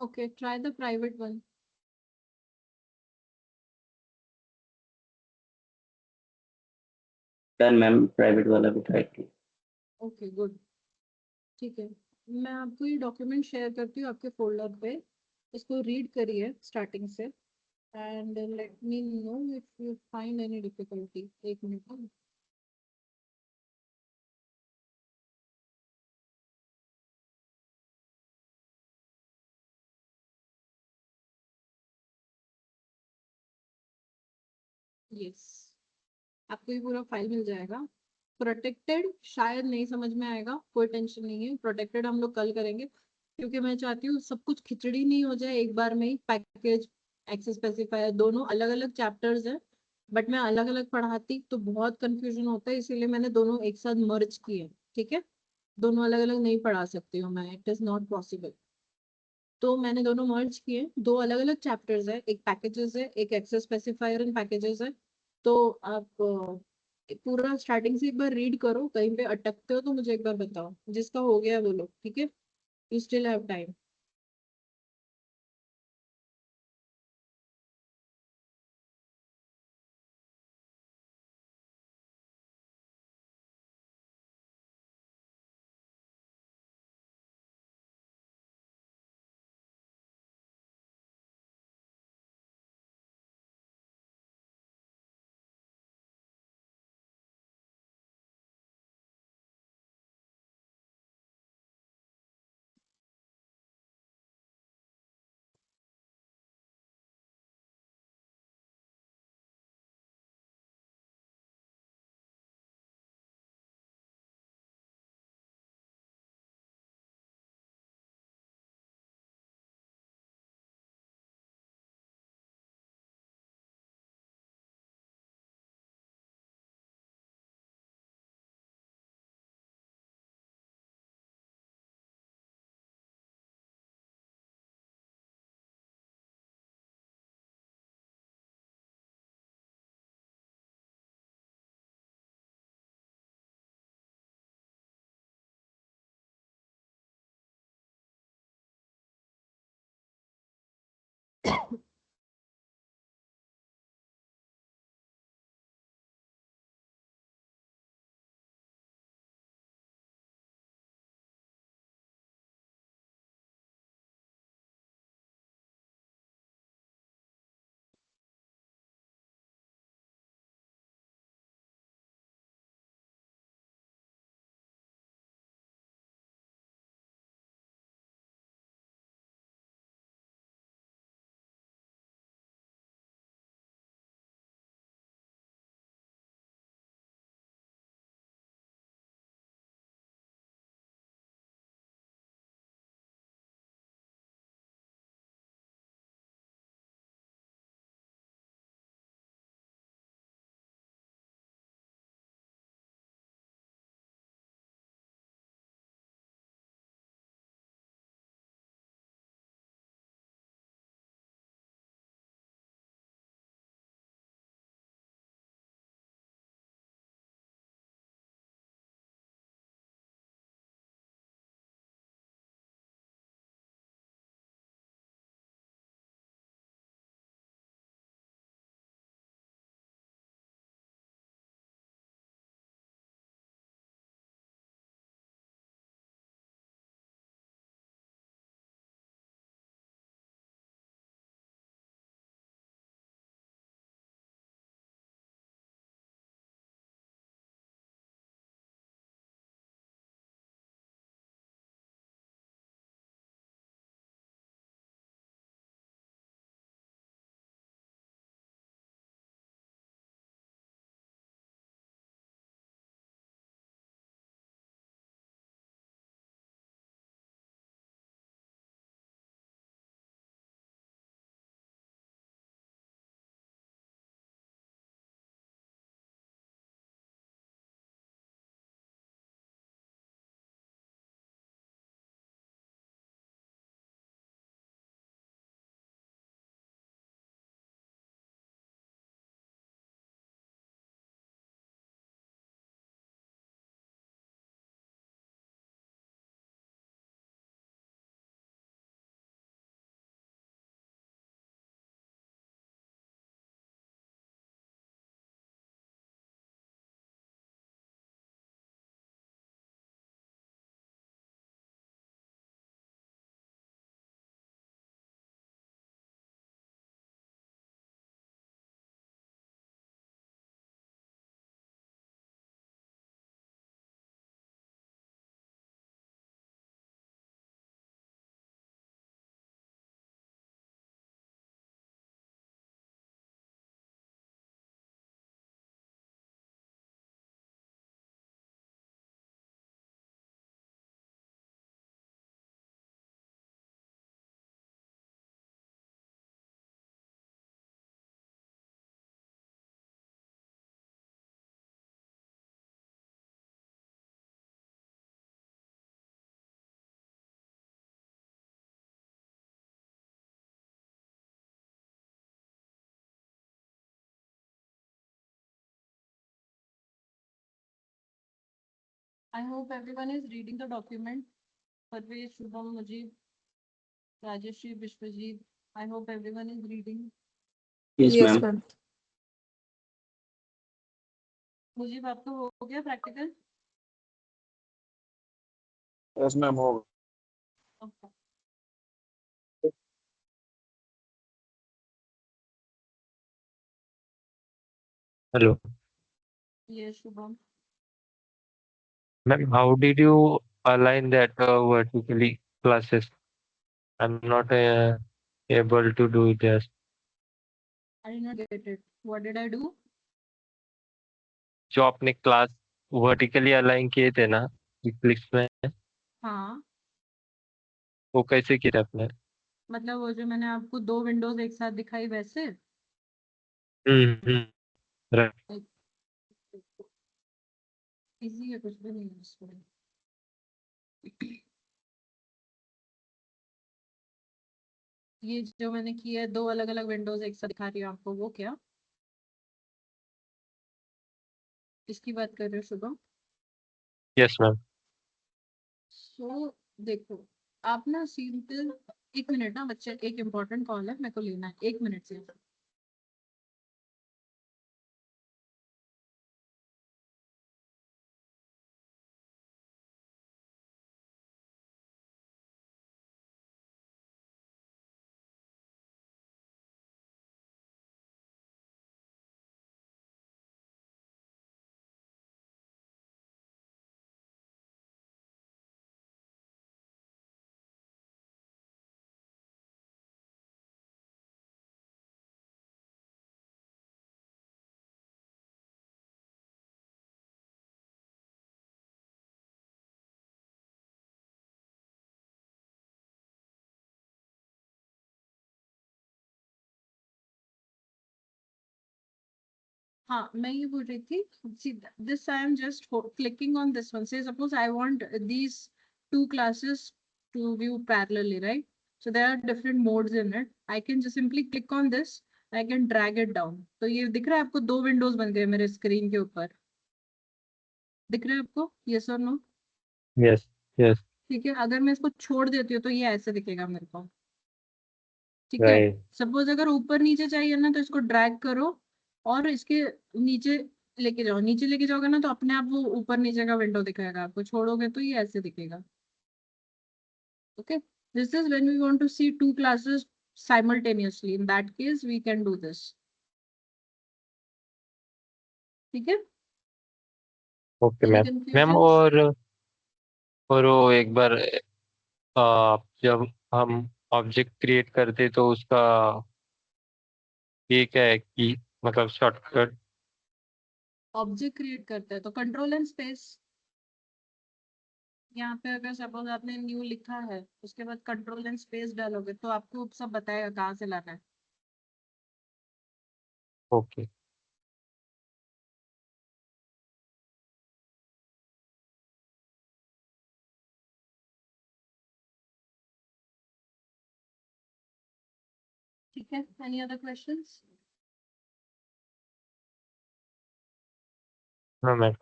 Okay, try the private one. Done, ma'am. Private वाला भी try किया. Okay, good. ठीक है, मैं आपको ये डॉक्यूमेंट शेयर करती हूँ आपके फोल्डर पे. इसको रीड करिए स्टार्टिंग से and let me know if you find any difficulty. एक मिनट. यस, आपको ये पूरा फाइल मिल जाएगा. प्रोटेक्टेड शायद नहीं समझ में आएगा, कोई टेंशन नहीं है. प्रोटेक्टेड हम लोग कल करेंगे क्योंकि मैं चाहती हूँ सब कुछ खिचड़ी नहीं हो जाए एक बार में ही. पैकेज, एक्सेस स्पेसिफायर दोनों अलग अलग चैप्टर्स हैं, बट मैं अलग अलग पढ़ाती तो बहुत कंफ्यूजन होता है, इसीलिए मैंने दोनों एक साथ मर्ज किए. ठीक है, दोनों अलग अलग नहीं पढ़ा सकती हूँ मैं, इट इज नॉट पॉसिबल. तो मैंने दोनों मर्ज किए. दो अलग अलग चैप्टर्स है, एक पैकेजेस है, एक एक्सेस स्पेसिफायर एंड पैकेजेस है. तो आप पूरा स्टार्टिंग से एक बार रीड करो. कहीं पे अटकते हो तो मुझे एक बार बताओ. जिसका हो गया बोलो. ठीक है, you still have time. I hope everyone is reading the document. Parvez, Shubham, Mujib, Rajeshri, Vishwajit. I hope everyone is reading. Yes, Yes, ma'am. ma'am. मुझे आपको हो गया प्रैक्टिकल? यस मैम होगा। Okay. Hello, Yes, Shubham. ma'am. How did you align that vertically classes? I'm not able to do this. I did not get it. What did I do? जो आपने class vertically align किए थे ना clicks में, हाँ, वो कैसे किया आपने? मतलब वो जो मैंने आपको दो विंडोज एक साथ दिखाई वैसे। right. इजी है, कुछ भी नहीं है इसमें। ये जो मैंने किया है, दो अलग अलग विंडोज एक साथ दिखा रही हूँ आपको, वो क्या इसकी बात कर रहे हो शुभम? Yes, ma'am. सो देखो, आप ना सिंपल, एक मिनट ना बच्चे, एक इम्पोर्टेंट कॉल है, मेरे को लेना है, 1 मिनट से। हाँ, मैं ये बोल रही थी, see this I am just clicking on this one. Say suppose I want these two classes to view parallelly, right? So there are different modes in it. I can just simply click on this. I can drag it down. तो ये दिख रहा है आपको, दो Windows बन गए मेरे स्क्रीन के ऊपर। दिख रहा है आपको? यस और नो? Yes, yes, ठीक है, अगर मैं इसको छोड़ देती हूँ तो ये ऐसे दिखेगा मेरे को। ठीक है, right. सपोज अगर ऊपर नीचे चाहिए ना, तो इसको ड्रैग करो और इसके नीचे लेके जाओ। नीचे लेके जाओगे ना तो अपने आप वो ऊपर नीचे का विंडो दिखाएगा आपको, छोड़ोगे तो ये ऐसे दिखेगा। Okay, this is when we want to see two classes simultaneously. In that case we can do this. ठीक है, Okay, any ma'am. Ma'am, confusions? और वो एक बार जब हम ऑब्जेक्ट क्रिएट करते तो उसका ये क्या है कि मतलब शॉर्टकट? ऑब्जेक्ट क्रिएट करते हैं तो कंट्रोल एंड स्पेस। यहाँ पे अगर सपोज आपने न्यू लिखा है, उसके बाद कंट्रोल एंड स्पेस डालोगे तो आपको सब बताएगा कहाँ से लाना है। ओके। ठीक है, एनी अदर क्वेश्चंस? हाँ ma'am.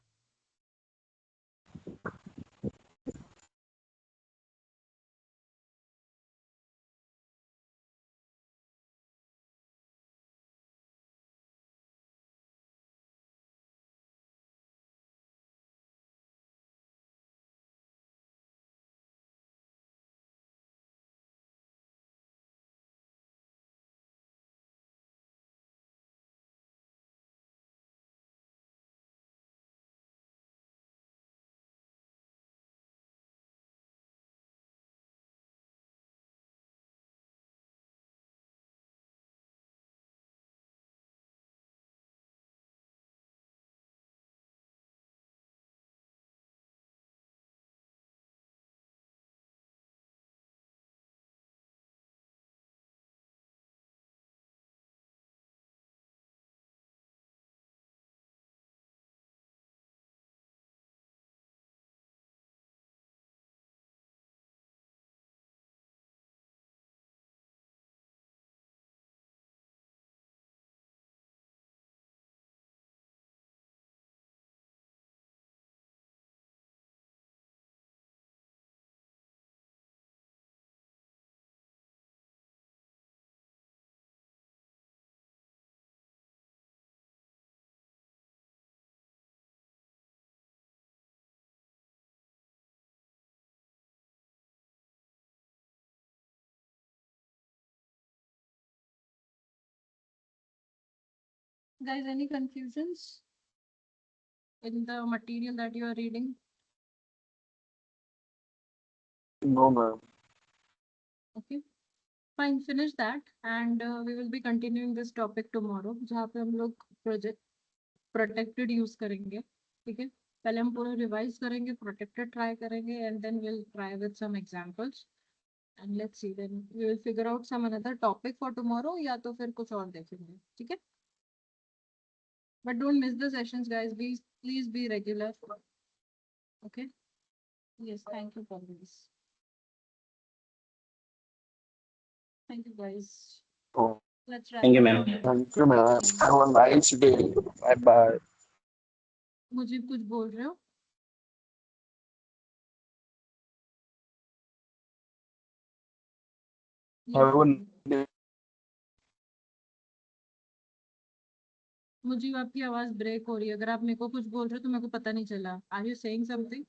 Guys, any confusions in the material that you are reading? No, ma'am. Okay, fine, finish that and we will be continuing this topic tomorrow जहाँ पे हम लोग project protected use करेंगे. ठीक है, पहले हम पूरा revise करेंगे, protected try करेंगे and then we'll try with some examples and let's see, then we will figure out some another topic for tomorrow या तो फिर कुछ और देखेंगे. ठीक है, but don't miss the sessions guys, please be regular. Okay, yes, thank you for this. Thank you guys. Oh, Let's wrap Thank you, up ma'am. now. thank you, ma'am. Have a nice day. Bye bye. मुझे कुछ बोल रहे हो? Have a Yes. मुझे आपकी आवाज break हो रही है, अगर आप मेरे को कुछ बोल रहे हो तो मेरे को पता नहीं चला. Are you saying something?